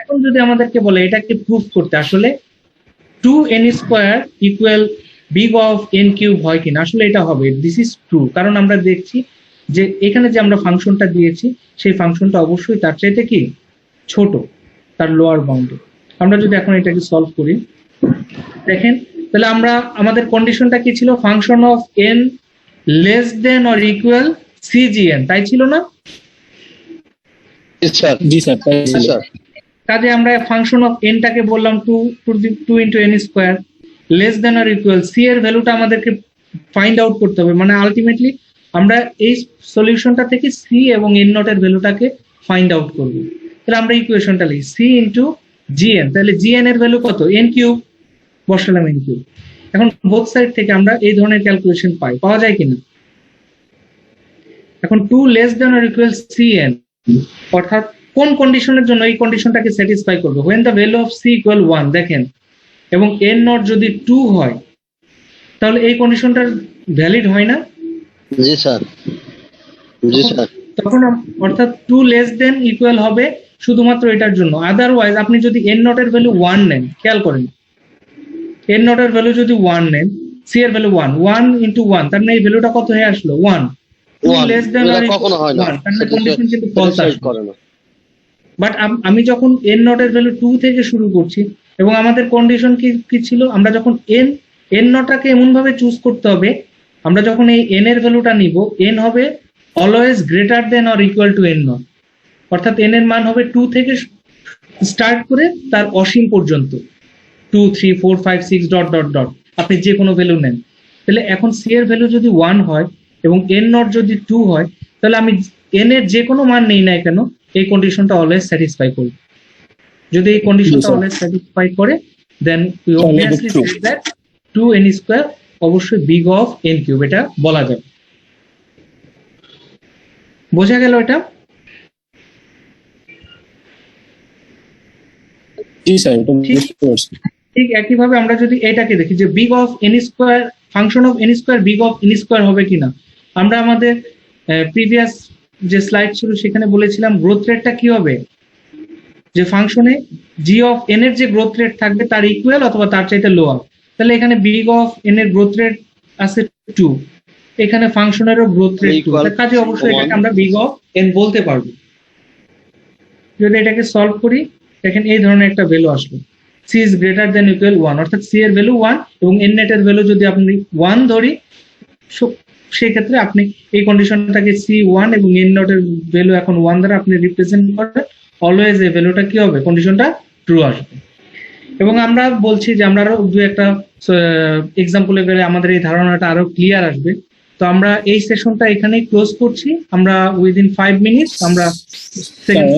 এখন যদি আমাদেরকে বলে এটাকে প্রুফ করতে আসলে 2n square equal big of N cube হয় কিনা, আসলে এটা হবে। দিস ইজ ট্রু, কারণ আমরা দেখছি যে এখানে যে আমরা ফাংশনটা দিয়েছি সেই ফাংশনটা অবশ্যই তার চাইতে কি ছোট, তার লোয়ার বাউন্ডে। আমরা যদি এখন এটাকে সলভ করি দেখেন, তাহলে আমরা আমাদের কন্ডিশনটা কি ছিল? Function of N less than or equal c g n, তাই ছিল না?
জি স্যার।
কাজে আমরা ফাংশন অফ এনটাকে বললাম 2 into n square less than or equal c এর ভ্যালুটা আমাদেরকে ফাইন্ড আউট করতে হবে। মানে আলটিমেটলি আমরা এই সলিউশনটা থেকে সি এবং এন নট এর ভ্যালুটাকে ফাইন্ড আউট করব। তাহলে আমরা ইকুয়েশনটা লিখি সি ইন্টু জিএন, তাহলে জিএন এর ভ্যালু কত? এন কিউব, বসালাম এন কিউব। এখন বোথ সাইড থেকে আমরা এই ধরনের ক্যালকুলেশন পাওয়া যায় কিনা। এখন 2 less than or equal CN, অর্থাৎ কোন কন্ডিশনের জন্য এই কন্ডিশনটাকে স্যাটিসফাই করবে? when the value of c equal 1, দেখেন, এবং n নট যদি 2 হয় তাহলে এই কন্ডিশনটা ভ্যালিড হয় না?
জি স্যার, জি স্যার।
তখন অর্থাৎ 2 লেস দেন ইকুয়াল হবে শুধুমাত্র এটার জন্য। আদারওয়াইজ আপনি যদি n নট এর ভ্যালু 1 নেন, খেয়াল করেন n নট এর ভ্যালু যদি 1 নেন সি এর ভ্যালু 1, 1 ইনটু 1, তার মানে এই ভ্যালুটা কত হয়ে আসলো 1, 2
One,
লেস দেন
এটা
অর
কখনো হয় না,
1, তার মানে
সেটা
কন্ডিশন কিন্তু
সেটা
ফলস
check
আসবে।
করে না।
বাট আমি যখন এন নট এর ভ্যালু 2 থেকে শুরু করছি এবং আমাদের কন্ডিশন কি কি ছিল, আমরা যখন এন নটটাকে এমন ভাবে চুজ করতে হবে, আমরা যখন এই এন এর ভ্যালুটা নিব, এন হবে always greater than or equal two N not, অর্থাৎ এন এর মান হবে 2 থেকে স্টার্ট করে তার অসীম পর্যন্ত, 2 3 4 5 6 ডট ডট ডট, আপনি যে কোনো ভ্যালু নেন। তাহলে এখন সি এর ভ্যালু যদি 1 হয় এবং এন নট যদি 2 হয়, তাহলে আমি এন এর যে কোনো মান নেই না কেন, এই কন্ডিশনটা অলওয়েজ স্যাটিসফাই করবে। যদি এই কন্ডিশনটা
sir.
অলওয়েজ স্যাটিসফাই করে, দেন উই
তাহলে এটা
obviously
true.
Say that 2n square অবশ্যই বিগ অফ n কিউব, এটা বলা যাবে। বোঝা গেল এটা?
জি স্যার, এটা
ঠিক
বুঝতে পারছি।
ঠিক একইভাবে আমরা যদি এটাকে দেখি যে big of N square, function of N square big of N square হবে কিনা, আমরা আমাদের প্রিভিয়াস যে স্লাইড ছিল সেখানে বলেছিলাম গ্রোথ রেটটা কি হবে, যে ফাংশনে জি অফ এন এর যে গ্রোথ রেট থাকবে তার ইকুয়াল অথবা তার চাইতে লোয়ার। তাহলে এখানে বিগ অফ এন এর গ্রোথ রেট আছে 2, এখানে ফাংশনেরও গ্রোথ রেট 2,
Equal
তার কাজে অবশ্যই এটাকে
1.
আমরা বিগ অফ এন বলতে পারবো। যদি এটাকে সলভ করি, দেখেন এই ধরনের একটা ভ্যালু আসলো, C is greater than equal 1, অর্থাৎ সি এর ভ্যালু 1 এবং এন নেট এর ভ্যালু যদি আপনি 1 ধরি, সেই ক্ষেত্রে আপনি এই কন্ডিশনটাকে সি 1 এবং এন নট এর ভ্যালু এখন 1 দ্বারা আপনি রিপ্রেজেন্ট করেন, অলওয়েজ এই ভ্যালুটা কি হবে, কন্ডিশনটা ট্রু আসবে। এবং আমরা বলছি যে আমরা আরো দু একটা এক্সাম্পলে গেলে আমাদের এই ধারণাটা আরো ক্লিয়ার আসবে। তো আমরা এই সেশনটা এখানেই ক্লোজ করছি, আমরা উইদিন 5 মিনিটস আমরা second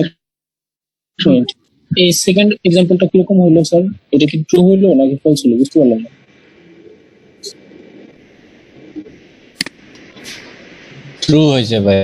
স্যার, এই সেকেন্ড এক্সাম্পলটা কিরকম হলো স্যার? এটা কি ট্রু হলো নাকি ফলস হলো বুঝতে পারলাম না।
ট্রু হয়েছে ভাই।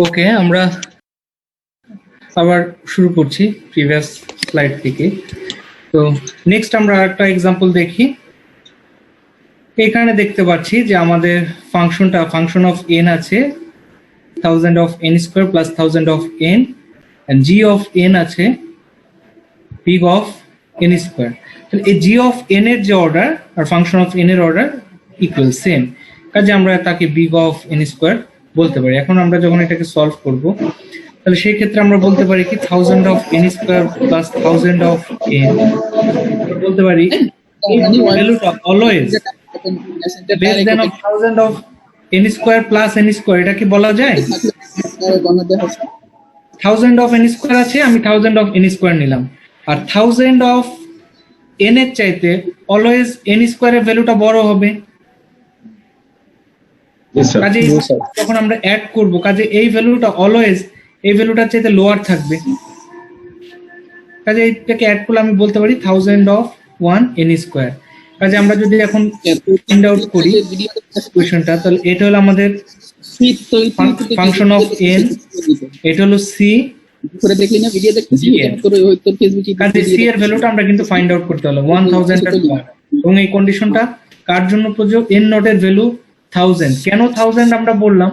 ওকে, আমরা আবার শুরু করছি প্রিভিয়াস স্লাইড থেকে। তো নেক্সট আমরা একটা এক্সাম্পল দেখি। এখানে দেখতে পাচ্ছি যে আমাদের ফাংশন অফ এন আছে 1000 of N square plus 1000 of N, and G of N আছে বিগ অফ এন স্কোয়ার। তাহলে এই জি অফ এন এর যে অর্ডার আর ফাংশন অফ এন এর অর্ডার ইকুয়াল সেম, কাজে আমরা তাকে বিগ অফ এন স্কোয়ার বলতে পারি। এখন আমরা যখন এটাকে সলভ করব, তাহলে সেই ক্ষেত্রে আমরা বলতে পারি কি 1000 of N square plus 1000 of N, বলতে পারি এই ভ্যালুটা always less then of 1000 of N square plus N square, এটা কি বলা যায়? 1000 অফ এন স্কোয়ার আছে, আমি 1000 অফ এন স্কোয়ার নিলাম, আর 1000 অফ এন এর চাইতে অলওয়েজ এন স্কোয়ারের ভ্যালুটা বড় হবে। কাজে
জি স্যার।
যখন আমরা অ্যাড করব, কাজে এই ভ্যালুটা অলওয়েজ এই ভ্যালুটার চাইতে লোয়ার থাকবে। কাজে এটাকে অ্যাড করলে আমি বলতে পারি 1000 অফ 1 এন স্কোয়ার। কাজে আমরা যদি এখন ফাইন্ড আউট করি কোশ্চেনটা, তাহলে এটা হলো আমাদের ফাংশন অফ এন, এটা হলো সি,
করে দেখলি না ভিডিও দেখতেছি তোর ফেসবুকে
কাজে সি এর ভ্যালুটা আমরা কিন্তু ফাইন্ড আউট করতে হলো 1000 এর স্কয়ার, এবং এই কন্ডিশনটা কার জন্য প্রযোজ্য? এন নট এর ভ্যালু 1000। কেন 1000 আমরা বললাম?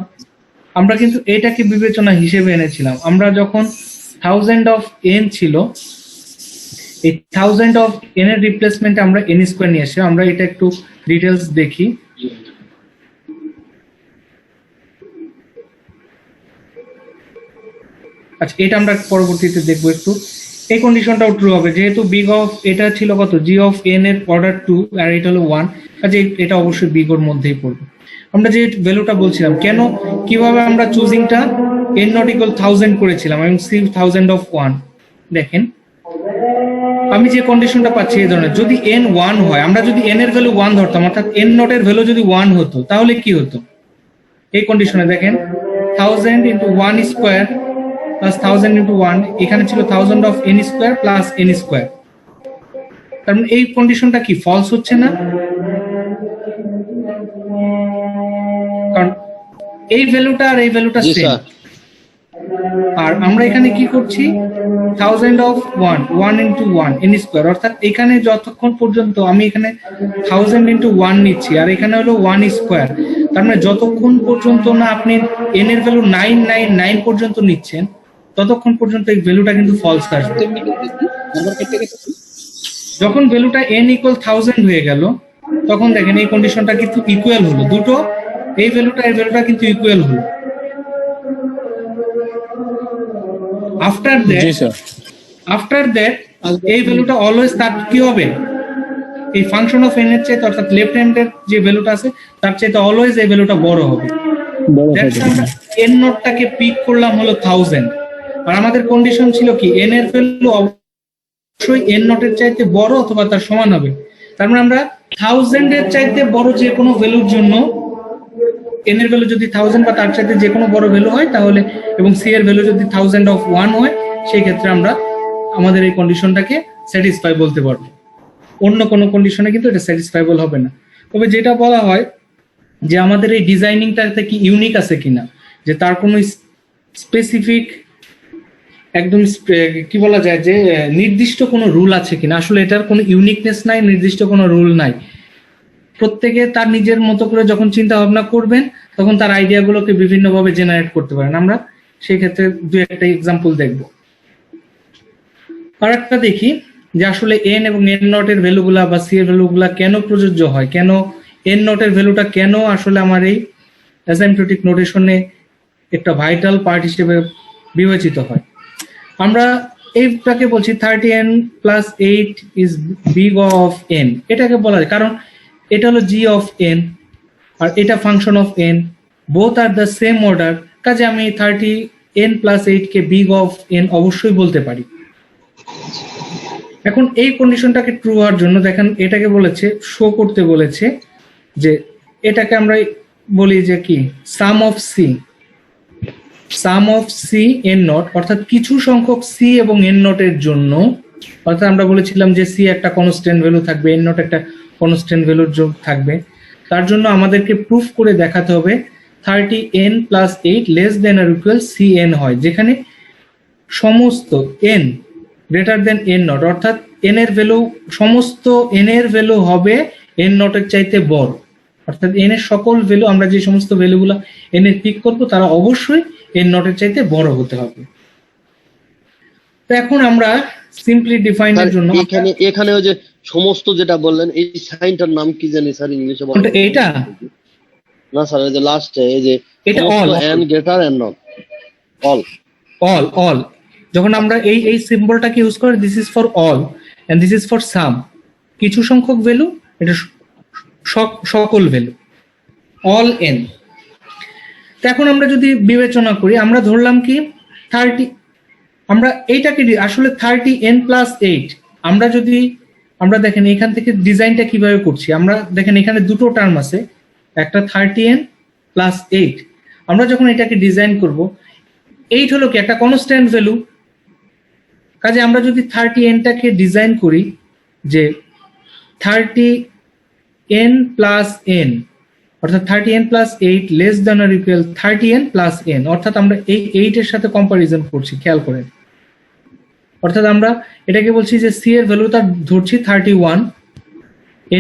আমরা কিন্তু এটাকে বিবেচনা হিসেবে এনেছিলাম। আমরা যখন 1000 অফ এন ছিল, এই 1000 অফ এন এর রিপ্লেসমেন্টে আমরা এন স্কয়ার নিয়ে আসি। আমরা এটা একটু ডিটেইলস দেখি। আচ্ছা, এটা আমরা পরবর্তীতে দেখবো একটু। এই কন্ডিশনটাও ট্রু হবে, যেহেতু বিগ অফ এটা ছিল কত জি অফ এন এর অর্ডার 2 আর এটা হলো 1, কাজে এটা অবশ্যই বিগ ওর মধ্যেই পড়বে। আমরা যে ভ্যালুটা বলছিলাম, কেন কিভাবে আমরা চুজিংটা n নট ইকুয়াল 1000 করেছিলাম এবং সি 1000 অফ 1, দেখেন আমি যে কন্ডিশনটা পাচ্ছি এই ধরনের, যদি n 1 হয়, আমরা যদি n এর ভ্যালু 1 ধরতাম, অর্থাৎ n নট এর ভ্যালু যদি 1 হতো, তাহলে কি হতো এই কন্ডিশনে? দেখেন 1000 ইন্টু 1 স্কোয়ার প্লাস 1000 ইন্টু 1, এখানে ছিল 1000 of n square plus n square. তার মানে এই কন্ডিশনটা কি ফলস হচ্ছে না? কারণ এই ভ্যালুটা আর এই ভ্যালুটা
জি
সেম।
স্যার।
আর আমরা এখানে কি করছি, 1000 অফ 1 ইন্টু 1 n স্কোয়ার, অর্থাৎ এখানে যতক্ষণ পর্যন্ত আমি এখানে 1000 ইন্টু 1 নিচ্ছি আর এখানে হলো 1 স্কোয়ার, তার মানে যতক্ষণ পর্যন্ত না আপনি n এর ভ্যালু 999 পর্যন্ত নিচ্ছেন, ততক্ষণ পর্যন্ত এই ভ্যালুটা কিন্তু ফলস আসবে।
তেমনি করতেছি নাম্বার কেটে গেছে।
যখন ভ্যালুটা n ইকুয়াল 1000 হয়ে গেল, তখন দেখেন এই কন্ডিশনটা কিন্তু ইকুয়াল হলো, দুটো এই ভ্যালুটা এই ভ্যালুটা কিন্তু ইকুয়াল হলো।
জি স্যার।
আফটার দ্যাট এই ভ্যালুটা অলওয়েজ তার কি হবে, এই ফাংশন অফ n এর চাইতে, অর্থাৎ লেফট হ্যান্ডের যে ভ্যালুটা আছে তার চাইতে অলওয়েজ এই ভ্যালুটা বড় হবে।
বড়
That's
হবে।
আমরা n নোটটাকে পিক করলাম হলো 1000, আর আমাদের কন্ডিশন ছিল কি n এর ভ্যালু অবশ্যই n নোটের চাইতে বড় অথবা তার সমান হবে। তার মানে আমরা 1000 এর চাইতে বড় যে কোনো ভ্যালুর জন্য n এর ভ্যালু যদি 1000 বা তার চাইতে যে কোনো বড় ভ্যালু হয় তাহলে, এবং c এর ভ্যালু যদি 1000 অফ 1 হয়, সেই ক্ষেত্রে আমরা আমাদের এই কন্ডিশনটাকে স্যাটিসফাই বলতে পারবো। অন্য কোনো কন্ডিশনে কিন্তু এটা স্যাটিসফাইবল হবে না। তবে যেটা বলা হয় যে আমাদের এই ডিজাইনিংটাতে কি ইউনিক আছে কিনা, যে তার কোনো স্পেসিফিক একদম কি বলা যায় যে নির্দিষ্ট কোনো রুল আছে কিনা, আসলে এটার কোনো ইউনিকনেস নাই, নির্দিষ্ট কোনো রুল নাই। প্রত্যেকে তার নিজের মতো করে যখন চিন্তা ভাবনা করবেন, তখন তার আইডিয়াগুলোকে বিভিন্নভাবে জেনারেট করতে পারেন। আমরা সেই ক্ষেত্রে দুই একটা এক্সাম্পল দেখব। আর একটা দেখি যে আসলে n এবং n নট এর ভ্যালুগুলা বা c এর ভ্যালুগুলা কেন প্রযোজ্য হয়, কেন n নট এর ভ্যালুটা কেন আসলে আমার এই অ্যাসাইম্পটোটিক নোটেশনে একটা ভাইটাল পার্ট হিসেবে বিবেচিত হয়। আমরা এইটাকে বলছি 30n plus 8 is big of n, এটাকে বলা যায় কারণ এটা হলো g অফ n আর এটা function of n, both are the same order, কাজে আমি 30n plus 8 K big of n অবশ্যই বলতে পারি। এখন এই কন্ডিশনটাকে ট্রু হওয়ার জন্য দেখেন এটাকে বলেছে, শো করতে বলেছে যে এটাকে আমরা বলি যে কি সাম অফ সি এন নট, অর্থাৎ কিছু সংখ্যক সি এবং এন নট এর জন্য, অর্থাৎ আমরা বলেছিলাম যে সি একটা কনস্ট্যান্ট ভ্যালু থাকবে, এন নট একটা কনস্ট্যান্ট ভ্যালুর যোগ থাকবে, তার জন্য আমাদেরকে প্রুফ করে দেখাতে হবে 30n plus 8 less than or equal cn হয়, যেখানে সমস্ত n greater than n not, অর্থাৎ n এর ভ্যালু সমস্ত n এর ভ্যালু হবে n নটের চাইতে বড়, অর্থাৎ n এর সকল ভ্যালু আমরা যে সমস্ত ভ্যালুগুলো n এর পিক করব তারা অবশ্যই n নটের চাইতে বড় হতে হবে। তো এখন আমরা সিম্পলি ডিফাইনের জন্য
এখানে ওই যে সমস্ত যেটা বললেন, এই সাইনটার নাম কি জানি স্যার ইংলিশে বলেন?
এইটা
না স্যার, এই যে লাস্টে এই যে
এটা all
n greater n naught
all যখন আমরা এই সিম্বলটাকে ইউজ করি, this is for all and this is for some, কিছু সংখ্যক ভ্যালু, এটা সকল ভ্যালু, অল n। তো এখন আমরা যদি বিবেচনা করি, আমরা ধরলাম কি 30, আমরা এইটাকে আসলে 30n প্লাস 8, আমরা দেখেন এখান থেকে ডিজাইনটা কিভাবে করছি, আমরা দেখেন এখানে দুটো টার্ম আছে, একটা 30n প্লাস 8, আমরা যখন এটাকে ডিজাইন করব, 8 হলো কি একটা কনস্ট্যান্ট ভ্যালু, কাজে আমরা যদি 30nটাকে ডিজাইন করি যে 30n প্লাস n, অর্থাৎ 30n plus 8 less than or equal 30n plus n, অর্থাৎ আমরা এই 8 এর সাথে কম্পারিজন করছি, খেয়াল করেন, অর্থাৎ আমরা এটাকে বলছি যে c এর ভ্যালুটা ধরছি 31,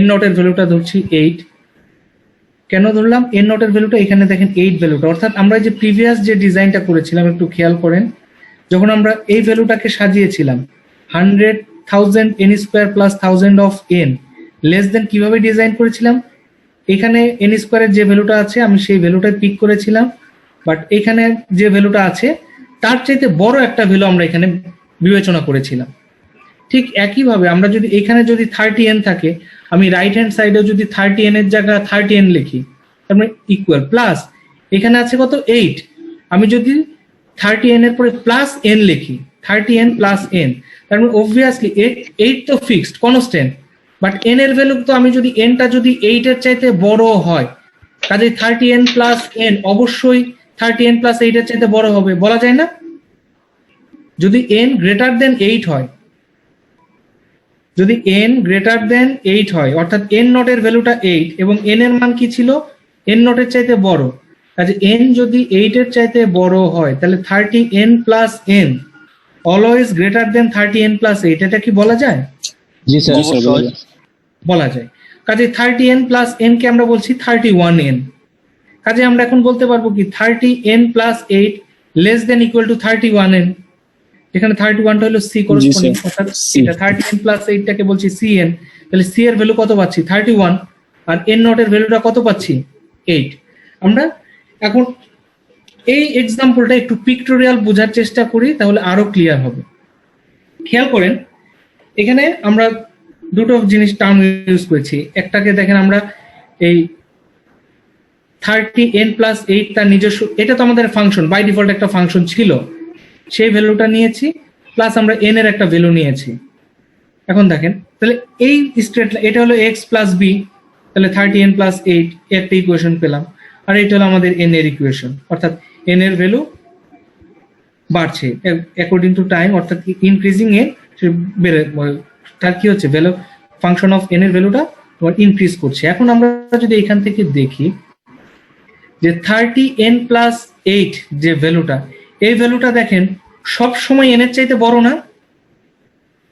n নট এর ভ্যালুটা ধরছি 8। কেন ধরলাম n নট এর ভ্যালুটা? এখানে দেখেন 8 ভ্যালুটা, অর্থাৎ আমরা যে প্রিভিয়াস যে ডিজাইনটা করেছিলাম একটু খেয়াল করেন, যখন আমরা এই ভ্যালুটাকে সাজিয়েছিলাম 100,000 n square plus 1000 of n less than, কিভাবে ডিজাইন করেছিলাম, এখানে n স্কোয়ারের যে ভ্যালুটা আছে আমি সেই ভ্যালুটা পিক করেছিলাম, বাট এখানে যে ভ্যালুটা আছে তার চাইতে বড় একটা ভ্যালু আমরা এখানে বিবেচনা করেছিলাম। ঠিক একইভাবে আমরা যদি এখানে যদি 30n থাকে, আমি রাইট হ্যান্ড সাইডেও যদি 30n এর জায়গায় 30n লিখি, তার মানে ইকুয়াল প্লাস এখানে আছে কত 8, আমি যদি 30n এর পরে প্লাস n লিখি, 30n প্লাস n, তার মানে অবভিয়াসলি 8 তো ফিক্সড কনস্ট্যান্ট, বাট n এর ভ্যালু তো আমি যদি n টা যদি 8 এর চাইতে বড় হয়, কাজে 30n প্লাস n অবশ্যই 30n প্লাস 8 এর চাইতে বড় হবে, বলা যায় না? যদি n গ্রেটার দেন 8 হয়, যদি n গ্রেটার দেন 8 হয়, অর্থাৎ n নট এর ভ্যালুটা 8 এবং n এর মান কি ছিল, n নট এর চাইতে বড়, কাজে n যদি 8 এর চাইতে বড় হয় তাহলে 30n plus n always greater than 30n plus 8, এটা কি বলা যায়?
জি স্যার।
অবশ্যই।
বলা যায়। কাজে 30n প্লাস n কে আমরা বলছি 31n। কাজে আমরা এখন বলতে পারবো কি 30n plus 8 less than equal to 31n। এখানে 31টা হলো c করেসপন্ডিং, অর্থাৎ এটা 30n প্লাস 8 টাকে বলছি cn, তাহলে c এর ভ্যালু কত পাচ্ছি 31, আর n নট এর ভ্যালুটা কত পাচ্ছি 8। আমরা এখন এই এক্সাম্পলটা একটু পিক্টোরিয়াল বোঝার চেষ্টা করি, তাহলে আরো ক্লিয়ার হবে। খেয়াল করেন এখানে আমরা দুটো জিনিস টার্ম ইউজ করেছি। একটাকে দেখেন আমরা এই 30n প্লাস 8 তার নিজস্ব, এটা তো আমাদের ফাংশন, বাই ডিফল্ট একটা ফাংশন ছিল, সেই ভ্যালুটা নিয়েছি, প্লাস আমরা n এর একটা ভ্যালু নিয়েছি। এখন দেখেন তাহলে এই স্ট্রেট এটা হলো x প্লাস b, তাহলে 30n প্লাস 8 একটা ইকুয়েশন পেলাম, আর এটা হলো আমাদের n এর ইকুয়েশন, অর্থাৎ n এর ভ্যালু বাড়ছে অ্যাকর্ডিং টু টাইম, অর্থাৎ ইনক্রিজিং n বেড়ে, তার কি হচ্ছে ভ্যালু ফাংশন অফ n এর ভ্যালুটা তোমার ইনক্রিজ করছে। এখন আমরা যদি এখান থেকে দেখি যে 30n প্লাস 8 যে ভ্যালুটা, এই ভ্যালুটা দেখেন সব সময় n এর চাইতে বড় না,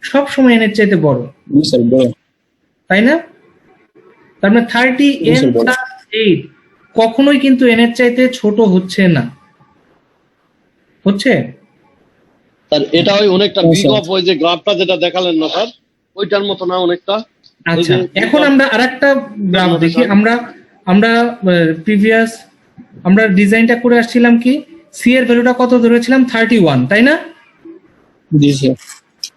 সব সময় n এর চাইতে বড়,
জি স্যার বড়।
তাই না? তার মানে 30n প্লাস 8 কখনোই কিন্তু n এর চাইতে ছোট হচ্ছে না, হচ্ছে?
স্যার এটা ওই অনেকটা
হ্যাঁ,
বিগ
স্যার।
অফ ওই যে গ্রাফটা যেটা দেখালেন না স্যার, ওইটার মতো না অনেকটা?
আচ্ছা,
এই যে-
এখন আমরা আরেকটা গ্রাফ দেখি। আমরা প্রিভিয়াস আমরা ডিজাইনটা করে আসছিলাম কি, সি এর ভ্যালুটা কত ধরেছিলাম 31, তাই না?
জি স্যার।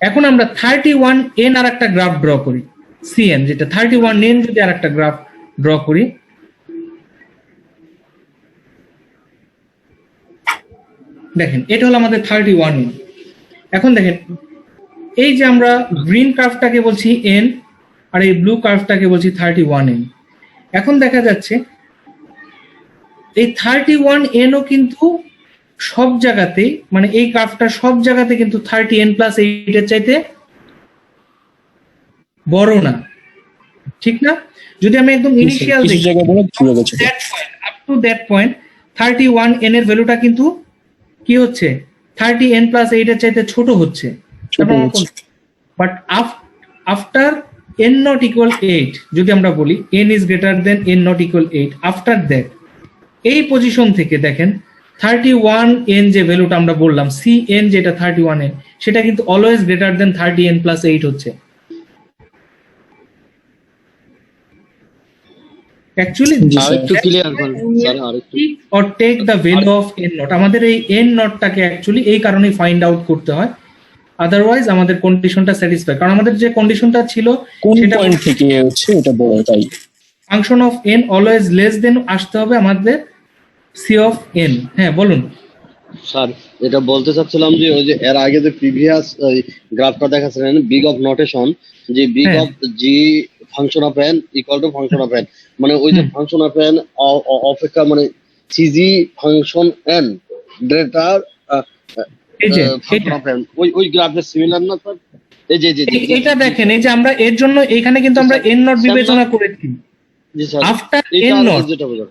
এখন আমরা 31n আর একটা গ্রাফ ড্র করি, cn যেটা 31n যদি আর একটা গ্রাফ ড্র করি, দেখেন এটা হলো আমাদের 31n। এখন দেখেন এই যে আমরা গ্রিন কার্ভটাকে বলছি n আর এই ব্লু কার্ভটাকে বলছি 31n। এখন দেখা যাচ্ছে এই 31n ও কিন্তু সব জায়গাতে, মানে এই কার্ভটা সব জায়গাতে কিন্তু 30n প্লাস 8 এর চাইতে বড় না, ঠিক না? যদি আমি একদম ইনিশিয়াল
কিছু
দেখি,
জায়গায় বড়, কিছু জায়গায় ছোট।
Up to that point 31n এর ভ্যালুটা কিন্তু কি হচ্ছে 30n প্লাস 8 এর চাইতে ছোট হচ্ছে,
ছোট হচ্ছে।
But after n naught equal 8 যদি আমরা বলি n is greater then n naught equal 8, after that এই পজিশন থেকে দেখেন 31n যে ভ্যালুটা আমরা বললাম cn যেটা 31n, সেটা কিন্তু always greater than 30n plus 8 হচ্ছে। অ্যাকচুয়ালি
জি
আর
স্যার।
একটু ক্লিয়ার করেন স্যার, আর একটু।
or take the value of n not, আমাদের এই n নটটাকে অ্যাকচুয়ালি এই কারণেই ফাইন্ড আউট করতে হয়, আদারওয়াইজ আমাদের কন্ডিশনটা স্যাটিসফাই, কারণ আমাদের যে কন্ডিশনটা ছিল
কোন
সেটা
পয়েন্ট থেকে হচ্ছে এটা বড়, তাই
function of n always less দেন আসতে হবে আমাদের c অফ n। হ্যাঁ বলুন।
স্যার এটা বলতে চাচ্ছিলাম যে ওই যে এর আগে যে প্রিভিয়াস গ্রাফটা দেখাচ্ছিলেন বিগ অফ নোটেশন, যে বিগ
হ্যাঁ।
Of G function of n equal to function of N, মানে ওই যে ফাংশন অফ এন অপেক্ষা মানে সিজি ফাংশন এন গ্রেটার
এই যে
ফাংশন অফ এন, ওই গ্রাফের সিমিলার না স্যার? এই যে
এটা দেখেন, এই যে আমরা এর জন্য এখানে কিন্তু আমরা n নট বিবেচনা করেছি।
জি স্যার,
After
এটা
n not,
যেটা বোঝার।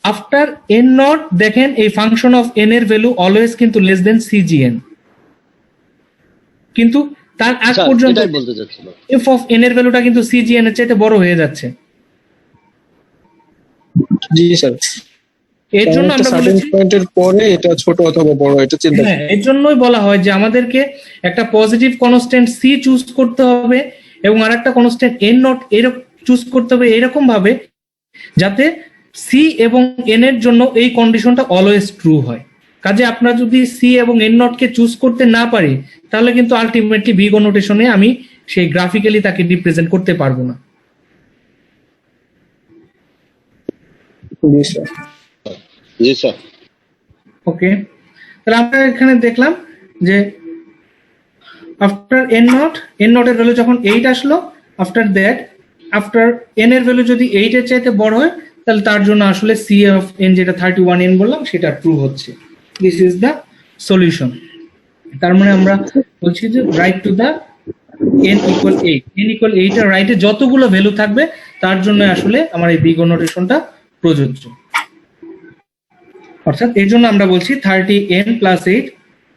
আফটার n নট দেখেন এই ফাংশন অফ n এর ভ্যালু অলওয়েজ কিন্তু লেস দেন cgn, কিন্তু তার আগ
স্যার,
পর্যন্ত
এটাই বলতে চাচ্ছিলাম।
f অফ n এর ভ্যালুটা কিন্তু cgn এর চাইতে বড় হয়ে যাচ্ছে।
জি স্যার।
এর জন্য আমরা বলেছি,
পয়েন্টের পরে এটা ছোট অথবা বড়, এটা চিন্তা
হ্যাঁ এর জন্যই বলা হয় যে আমাদেরকে একটা পজিটিভ কনস্ট্যান্ট c চুজ করতে হবে এবং আরেকটা কনস্ট্যান্ট n নট এরকম চুজ করতে হবে এরকম ভাবে যাতে c এবং n এর জন্য এই কন্ডিশনটা অলওয়েজ ট্রু হয়। কাজে আপনারা যদি সি এবং এন নট কে চুজ করতে না পারি তাহলে কিন্তু আলটিমেটলি বিগ ও নোটেশনে আমি সেই গ্রাফিক্যালি তাকে রিপ্রেজেন্ট করতে পারবো না।
জি স্যার।
জি স্যার।
ওকে, তাহলে আমরা এখানে দেখলাম যে আফটার এন নট এর ভ্যালু যখন 8 আসলো, আফটার এন এর ভ্যালু যদি 8 এর চাইতে বড় হয় তাহলে তার জন্য আসলে সি অফ এন যেটা 31n বললাম সেটা ট্রু হচ্ছে। This is the solution. তার মানে আমরা বলছি যে right to the n equal 8, n equal 8 এর রাইটে যতগুলো ভ্যালু থাকবে তার জন্য আসলে আমার এই বিগ ও নোটেশনটা প্রযোজ্য। অর্থাৎ এর জন্য আমরা বলছি 30n প্লাস 8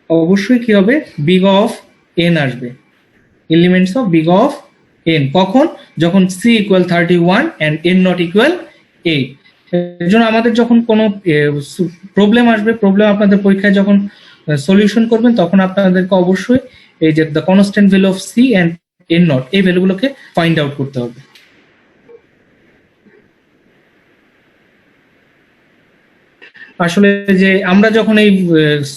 অবশ্যই কি হবে, বিগ অফ n আসবে, elements of big of n। কখন? যখন c equal 31 and n naught equal 8। এর জন্য আমাদের যখন কোনো প্রবলেম আসবে, প্রবলেম আপনাদের পরীক্ষায় যখন সলিউশন করবেন তখন আপনাদেরকে অবশ্যই এই যে the constant value of c and n naught এই ভ্যালুগুলোকে ফাইন্ড আউট করতে হবে। আসলে যে আমরা যখন এই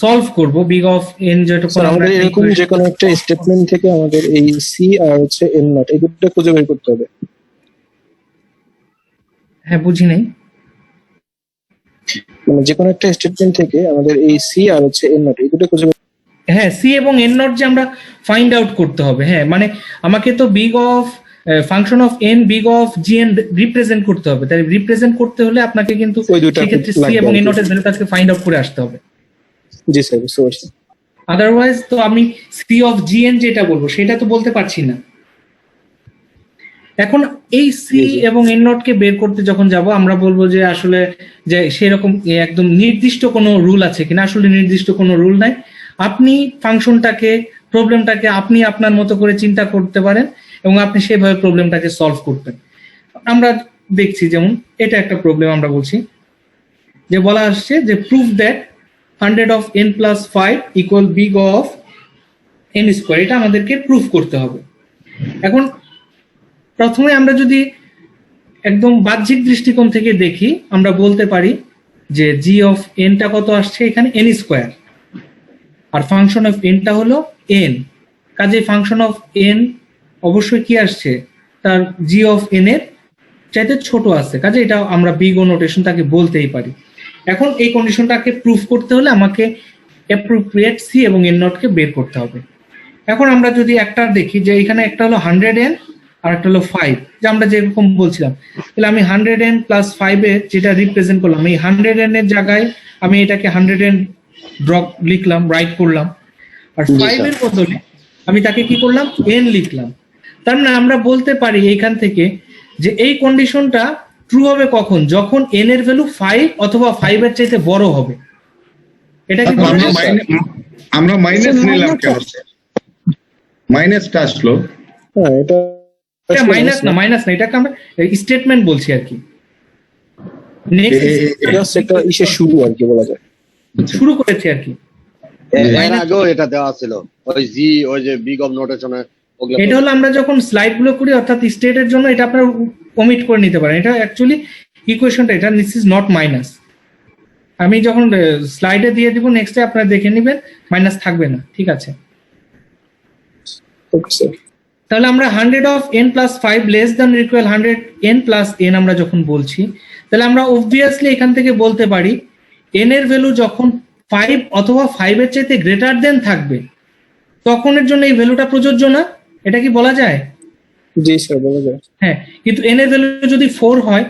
সলভ করব বিগ অফ এন যেটা
স্যার আমাদের এরকম যে কোনো একটা স্টেটমেন্ট থেকে আমাদের এই সি আর হচ্ছে এন নট এই দুটো খুঁজে বের করতে হবে।
হ্যাঁ, বুঝি নাই।
মানে যে কোনো একটা স্টেটমেন্ট থেকে আমাদের এই সি আর হচ্ছে এন নট এই দুটো খুঁজে
হ্যাঁ, সি এবং এন নট যে আমরা ফাইন্ড আউট করতে হবে। হ্যাঁ, মানে আমাকে তো big of function of N big of g N represent করতে হবে। তাই রিপ্রেজেন্ট করতে হলে আপনাকে কিন্তু
ওই দুইটা
সেক্ষেত্রে সি
লাগবে
এবং
আর
এন
কি।
নটের ভ্যালুটাকে ফাইন্ড আউট করে আসতে হবে।
জি স্যার বুঝতে পারছি।
আদারওয়াইজ তো আমি সি অফ জি এন যেটা বলবো সেটা তো বলতে পারছি না। এখন এই সি এবং এন নট কে বের করতে যখন যাব আমরা বলবো যে আসলে যে সেরকম একদম নির্দিষ্ট কোনো রুল আছে কিনা। আসলে নির্দিষ্ট কোনো রুল নাই। আপনি ফাংশনটাকে প্রবলেমটাকে আপনি আপনার মতো করে চিন্তা করতে পারেন এবং আপনি সেভাবে প্রবলেমটাকে সলভ করবেন। আমরা দেখছি যেমন এটা একটা প্রবলেম আমরা বলছি যে বলা আসছে যে proof that 100 of n plus 5 equal big of n square. এটা আমাদেরকে প্রুফ করতে হবে। এখন প্রথমে আমরা যদি একদম বাহ্যিক দৃষ্টিকোণ থেকে দেখি আমরা বলতে পারি যে জি অফ এনটা কত আসছে এখানে n স্কোয়ার, আর ফাংশন অফ এনটা হলো n। কাজে ফাংশন অফ n অবশ্যই কি আসছে, তার জি অফ n এর চাইতে ছোট আছে। কাজে এটা আমরা বিগ ও নোটেশন তাকে বলতেই পারি। এখন এই কন্ডিশনটাকে প্রুফ করতে হলে আমাকে অ্যাপ্রোপ্রিয়েট সি এবং এন নট কে বের করতে হবে। এখন আমরা যদি একটা দেখি যে এখানে একটা হলো 100n আর একটা হলো 5, যে আমরা যেরকম বলছিলাম, তাহলে আমি 100n প্লাস 5 এর যেটা রিপ্রেজেন্ট করলাম এই 100n এর জায়গায় আমি এটাকে 100n ড্রপ লিখলাম, রাইট করলাম, আর 5 এর বদলে আমি তাকে কি করলাম, n লিখলাম। তার মানে আমরা বলতে পারি এইখান থেকে যে এই কন্ডিশনটা ট্রু হবে কখন, যখন n এর ভ্যালু 5 অথবা 5 এর চাইতে বড় হবে। এটা কি
আমরা মাইনাস নিলাম কেন স্যার? মাইনাসটা আসলো।
হ্যাঁ এটা
মাইনাস না, এটাকে আমরা স্টেটমেন্ট বলছি আর কি। নেক্সট
একটা ইসে শুরু আর কি বলা যায়,
শুরু করেছি আর কি।
এর আগেও এটা দেওয়া ছিল ওই জি, ওই যে বিগ অফ নোটেশনে।
এটা হলো আমরা যখন স্লাইড গুলো করি অর্থাৎ স্টেটের জন্য এটা আপনারা কমিট করে নিতে পারেন। এটা অ্যাকচুয়ালি ইকুয়েশনটা এটা দিস ইজ নট মাইনাস। আমি যখন স্লাইডে দিয়ে দিব নেক্সটে আপনারা দেখে নেবেন মাইনাস থাকবে না। ঠিক আছে,
ওকে স্যার।
তাহলে আমরা 100 of n plus 5 less than equal 100n plus n আমরা যখন বলছি তাহলে আমরা অবভিয়াসলি এখান থেকে বলতে পারি n এর ভ্যালু যখন 5 অথবা 5 এর চাইতে গ্রেটার দেন থাকবে তখনের জন্য এই ভ্যালুটা প্রযোজ্য না। এটা কি বলা যায়?
জি স্যার বলা যায়।
হ্যাঁ, কিন্তু n এর ভ্যালু যদি 4 হয়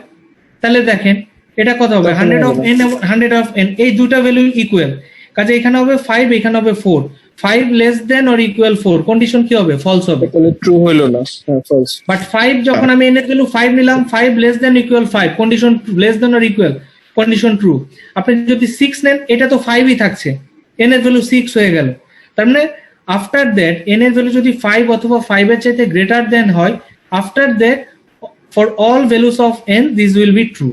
তাহলে দেখেন এটা কত হবে, 100 অফ n এবং 100 অফ n এই দুটো ভ্যালু ইকুয়াল। কাজে এখানে হবে 5, এখানে হবে 4। 5 less than or equal 4, condition কি হবে, ফলস হবে।
তাহলে ট্রু হলো না, হ্যাঁ ফলস।
বাট 5 যখন আমি n এর ভ্যালু 5 নিলাম, 5 less than equal 5, condition less than or equal, condition true. আপনি যদি 6 নেন এটা তো 5ই থাকছে, n এর ভ্যালু 6 হয়ে গেল। তার মানে আফটার দ্যাট n এর ভ্যালু যদি 5 অথবা 5 এর চাইতে গ্রেটার দেন হয়, after that for all values of n this will be true.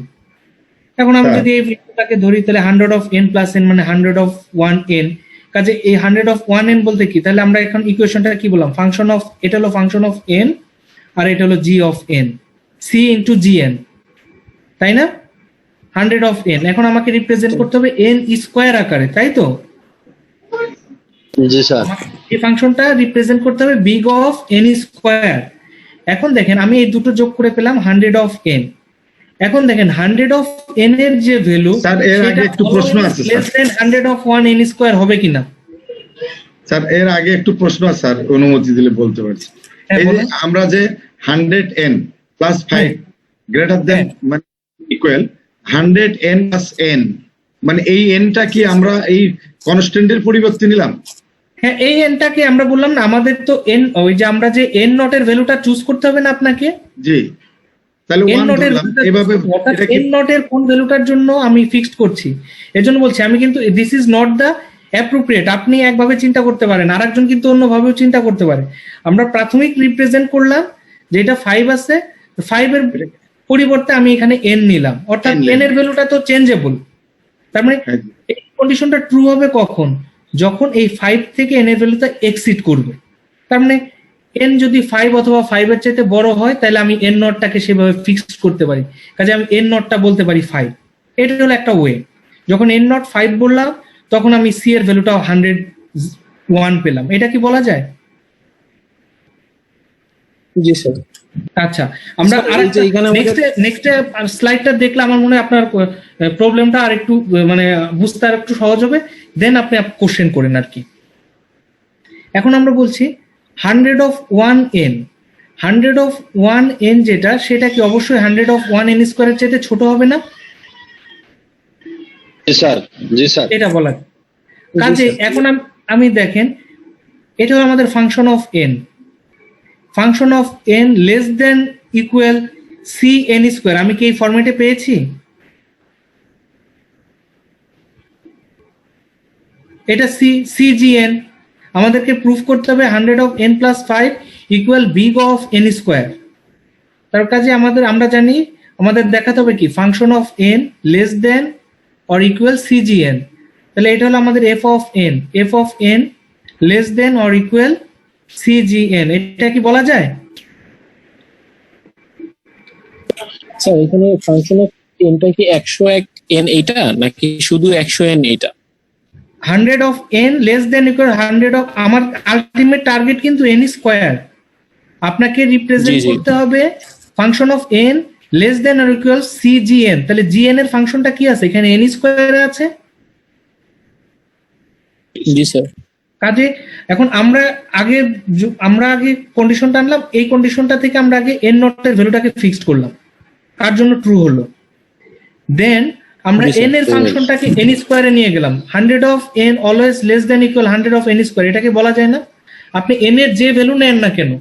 এখন আমি যদি এই ভ্যালুটাকে ধরি তাহলে 100 অফ n প্লাস n মানে 100 অফ 1n। কাজে এই 100 অফ 1n বলতে কি, তাহলে আমরা এখন ইকুয়েশনটা কি বললাম, ফাংশন অফ, এটা হলো ফাংশন অফ n আর এটা হলো g of n, c into gn, তাই না? 100 অফ n, এখন আমাকে রিপ্রেজেন্ট করতে হবে n স্কোয়ার আকারে, তাই তো?
জি স্যার।
এই ফাংশনটা রিপ্রেজেন্ট করতে হবে বিগ অফ n স্কোয়ার। এখন দেখেন আমি এই দুটো যোগ করে পেলাম 100 অফ n। এখন দেখেন 100 অফ n এর যে ভ্যালু,
স্যার, এর আগে একটু প্রশ্ন আছে, sir.
Less than 100 of 1 n square হবে কিনা?
স্যার, এর আগে একটু প্রশ্ন আছে স্যার, অনুমতি দিলে বলতে পারছি।
হ্যাঁ,
এই যে
বলুন।
আমরা যে 100n প্লাস 5 গ্রেটার দেন মানে ইকুয়াল 100n প্লাস n, মানে এই nটা কি আমরা এই কনস্ট্যান্টের পরিবর্তে নিলাম?
হ্যাঁ, এই এনটাকে আমরা বললাম না, আমাদের তো এন, ওই যে আমরা যে এন নটের ভ্যালুটা চুজ করতে হবে না আপনাকে?
জি, তাহলে
এন
1
নটের
ধরলাম এভাবে। এটা কি
এন নটের কোন ভ্যালুটার জন্য আমি ফিক্সড করছি, এজন্য বলছি আমি কিন্তু this is not the appropriate. আপনি একভাবে চিন্তা করতে পারেন, আরেকজন কিন্তু অন্যভাবেও চিন্তা করতে পারে। আমরা প্রাথমিক রিপ্রেজেন্ট করলাম যেটা 5 আছে, 5 এর পরিবর্তে আমি এখানে এন নিলাম, অর্থাৎ
N
এন এর ভ্যালুটা তো চেঞ্জেবল। তার মানে
হ্যাঁ,
এই কন্ডিশনটা ট্রু হবে কখন? যখন এই 5 থেকে n এর ভ্যালুটা এক্সিড করবে। তার মানে n যদি 5 অথবা 5 এর চাইতে বড় হয়, তাহলে আমি n নটটাকে সেভাবে ফিক্সড করতে পারি, কাজে আমি n নটটা বলতে পারি 5। এটা হলো একটা ওয়ে। যখন n নট 5 বললাম, তখন আমি c এর ভ্যালুটা 101 পেলাম। এটা কি বলা যায়?
জি স্যার।
আচ্ছা, আমরা
স্যার, এই যে
আরেকটা
এখানে আমাদের-
নেক্সট স্লাইডটা দেখলে আমার মনে হয় আপনার প্রবলেমটা আর একটু মানে বুঝতে আর একটু সহজ হবে, দেন আপনি কোশ্চেন করেন আর কি। এখন আমরা বলছি 100 অফ 1n, 100 অফ 1n যেটা, সেটা কি অবশ্যই 100 অফ 1n স্কোয়ারের চাইতে ছোট হবে না?
জি স্যার। জি স্যার।
এটা বলা যায়। কাজে এখন আমি দেখেন, এটা হলো আমাদের function of n। Function of n less than equal cn square, আমি কি এই ফরম্যাটে পেয়েছি? এটা cgn। আমাদেরকে প্রুফ করতে হবে 100 of n plus 5 equal big of n square. তার কাজে আমরা জানি আমাদের দেখাতে হবে কি function of n less than or equal cgn। তাহলে এটা হলো আমাদের f of n less than or equal cgn। এটা কি বলা যায়?
স্যার, এখানে ফাংশন অফ এনটা কি 101 n এইটা নাকি শুধু 100 n এইটা?
100 of n less than equal 100 of, আমার আলটিমেট টার্গেট কিন্তু n স্কোয়ার। আপনাকে রিপ্রেজেন্ট
জি, জি।
করতে হবে function of n less than or equal cgn। তাহলে gn এর ফাংশনটা কি আছে? এখানে n স্কোয়ার আছে।
জি স্যার।
কাজে এখন আমরা আগে কন্ডিশনটা আনলাম, এই কন্ডিশনটা থেকে আমরা আগে n নটের ভ্যালুটাকে ফিক্সড করলাম, তার জন্য ট্রু হলো। দেন আমরা
জি, স্যার।
n এর ফাংশনটাকে n স্কোয়ারে নিয়ে গেলাম। 100 of n always less than equal 100 of n square, এটাকে বলা যায় না? আপনি n এর যে ভ্যালু নেন না কেন,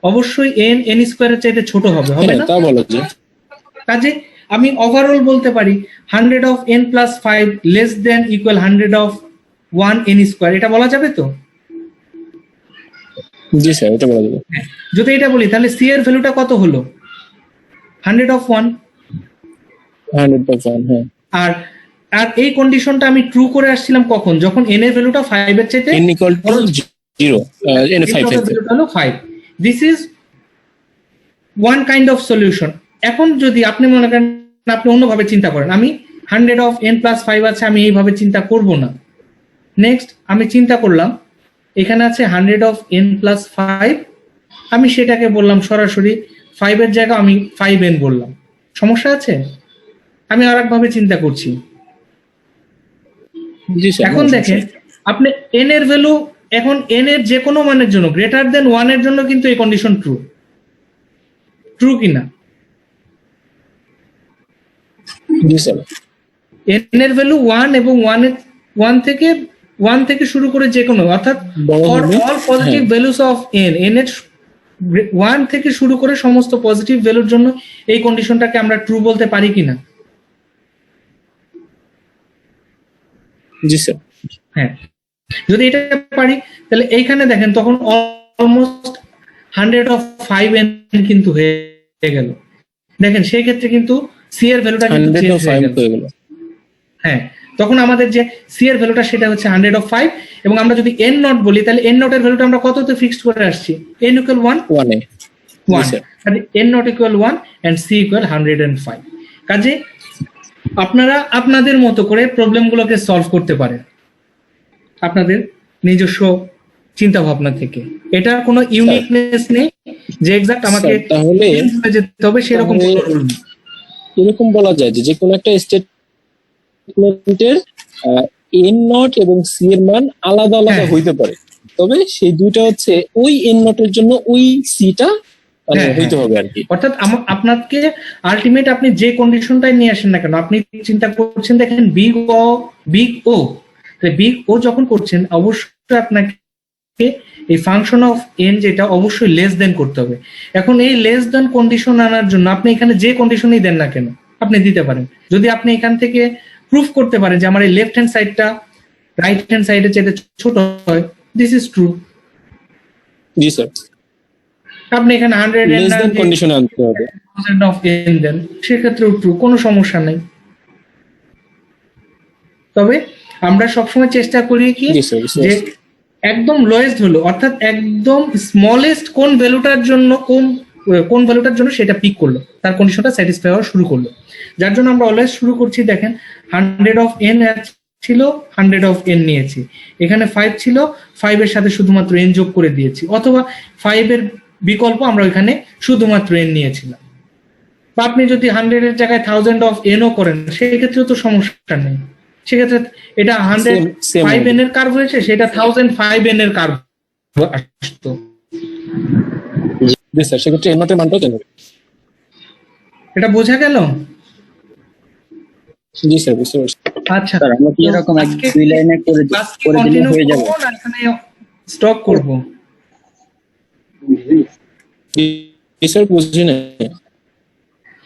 অবশ্যই n স্কোয়ারের চাইতে ছোট হবে
হ্যাঁ,
না?
তা বলা যায়।
কাজে আমি ওভারঅল বলতে পারি 100 of n plus 5 less than equal 100 of 1 n square, এটা বলা যাবে তো?
জি স্যার, এটা বলা যাবে।
যদি এটা বলি, তাহলে c এর ভ্যালুটা কত হলো? 100 অফ 1।
100%, হ্যাঁ।
আর আর এই কন্ডিশনটা আমি ট্রু করে আসছিলাম কখন? যখন n এর ভ্যালুটা 5 এর চাইতে
n equal to 0, n 5
হলো 5। This is one kind of solution. এখন যদি আপনি মনে করেন আপনি অন্যভাবে চিন্তা করেন, আমি 100 অফ n প্লাস 5 আছে, আমি এইভাবে চিন্তা করব না। নেক্সট আমি চিন্তা করলাম এখানে আছে 100 অফ n প্লাস 5, আমি সেটাকে বললাম সরাসরি 5 এর জায়গায় আমি 5n বললাম। সমস্যা আছে? আমি আর একভাবে চিন্তা করছি।
জি স্যার।
এখন দেখেন আপনি n এর ভ্যালু, এখন n এর যে কোনো মানের জন্য গ্রেটার দেন 1 এর জন্য কিন্তু এই কন্ডিশন ট্রু কিনা?
জি স্যার।
n এর ভ্যালু 1 এবং 1 থেকে শুরু করে যে কোনো, অর্থাৎ
বড়
ফর
হবে,
অল পজিটিভ
হ্যাঁ।
ভ্যালুস অফ n এর 1 থেকে শুরু করে সমস্ত পজিটিভ ভ্যালুর জন্য এই কন্ডিশনটাকে আমরা ট্রু বলতে পারি কিনা?
জি স্যার।
হ্যাঁ, যদি এটা পারি তাহলে এইখানে দেখেন তখন অলমোস্ট 100 অফ 5n কিন্তু হয়ে গেল। দেখেন সেই ক্ষেত্রে কিন্তু c এর ভ্যালুটা কিন্তু
100
চেঞ্জ
of
হয়ে
5
গেল।
হয়ে গেল।
হ্যাঁ, তখন আমাদের যে c এর ভ্যালুটা সেটা হচ্ছে 100 অফ 5, এবং আমরা যদি n নট বলি তাহলে n নটের ভ্যালুটা আমরা কততে ফিক্সড করে আসছি? n ইকুয়াল 1
1 এ। জি
1,
স্যার।
তাহলে n naught equal 1 and c equal 105। কাজে আপনারা আপনাদের মতো করে প্রবলেমগুলোকে সলভ করতে পারেন আপনাদের নিজস্ব চিন্তা ভাবনা থেকে। এটার কোনো ইউনিকনেস নেই যে এক্সাক্ট আমাকে
স্যার, তাহলে
যেতে হবে সেরকম কোনো রুল নেই।
এরকম বলা যায় যে কোনো একটা স্টেটমেন্টের এন নট এবং সি এর মান আলাদা আলাদা
হ্যাঁ।
হইতে পারে, তবে সেই দুইটা হচ্ছে ওই এন নটের জন্য ওই সিটা মানে
হ্যাঁ,
হইতে
হ্যাঁ।
হবে আর কি।
অর্থাৎ আপনাকে আলটিমেট আপনি যে কন্ডিশনটাই নিয়ে আসেন না কেন, আপনি চিন্তা করছেন দেখেন বিগ ও বিগ ও যখন করছেন অবশ্যই আপনাকে এই ফাংশন অফ এন যেটা অবশ্যই লেস দেন করতে হবে। এখন এই লেস দেন কন্ডিশন আনার জন্য আপনি এখানে যে কন্ডিশনই দেন না কেন আপনি দিতে পারেন, যদি আপনি এখান থেকে প্রুফ করতে পারেন যে আমার এই লেফট হ্যান্ড সাইডটা রাইট হ্যান্ড সাইডের চাইতে ছোট হয়, this is true.
G sir,
আপনি এখানে 100
লেস দেন কন্ডিশনে আনতে হবে।
অফ এন দেন, সেক্ষেত্রেও ট্রু, কোনো সমস্যা নেই। তবে আমরা সবসময় চেষ্টা করি কি
জি স্যার,
যে একদম লোয়েস্ট হলো, অর্থাৎ একদম স্মলেস্ট কোন ভ্যালুটার জন্য সেটা পিক করলো, তার কন্ডিশনটা স্যাটিসফাই হওয়া শুরু করলো। যার জন্য আমরা অলওয়েজ শুরু করছি দেখেন 100 অফ এন ছিল, 100 অফ এন নিয়েছি, এখানে 5 ছিল, 5 এর সাথে শুধুমাত্র এন যোগ করে দিয়েছি, অথবা 5 এর বিকল্প আমরা ওইখানে শুধুমাত্র এন নিয়েছিলাম। বা আপনি যদি 100 এর জায়গায় 1000 অফ এনও করেন সেই ক্ষেত্রেও তো সমস্যা নেই, সেক্ষেত্রে এটা 105 এন এর কার্ভ হয়েছে, সেটা 1005 এন এর কার্ভ আসতো।
জি স্যার, সেক্ষেত্রে এন নটের মানটা কেন?
এটা বোঝা গেল?
জি স্যার, বুঝতে পারছি।
আচ্ছা,
স্যার আমরা কি এরকম এক
আজকে
দুই লাইনে করে দিলে হয়ে যাবে?
স্টপ করব
জি স্যার, বুঝছি না।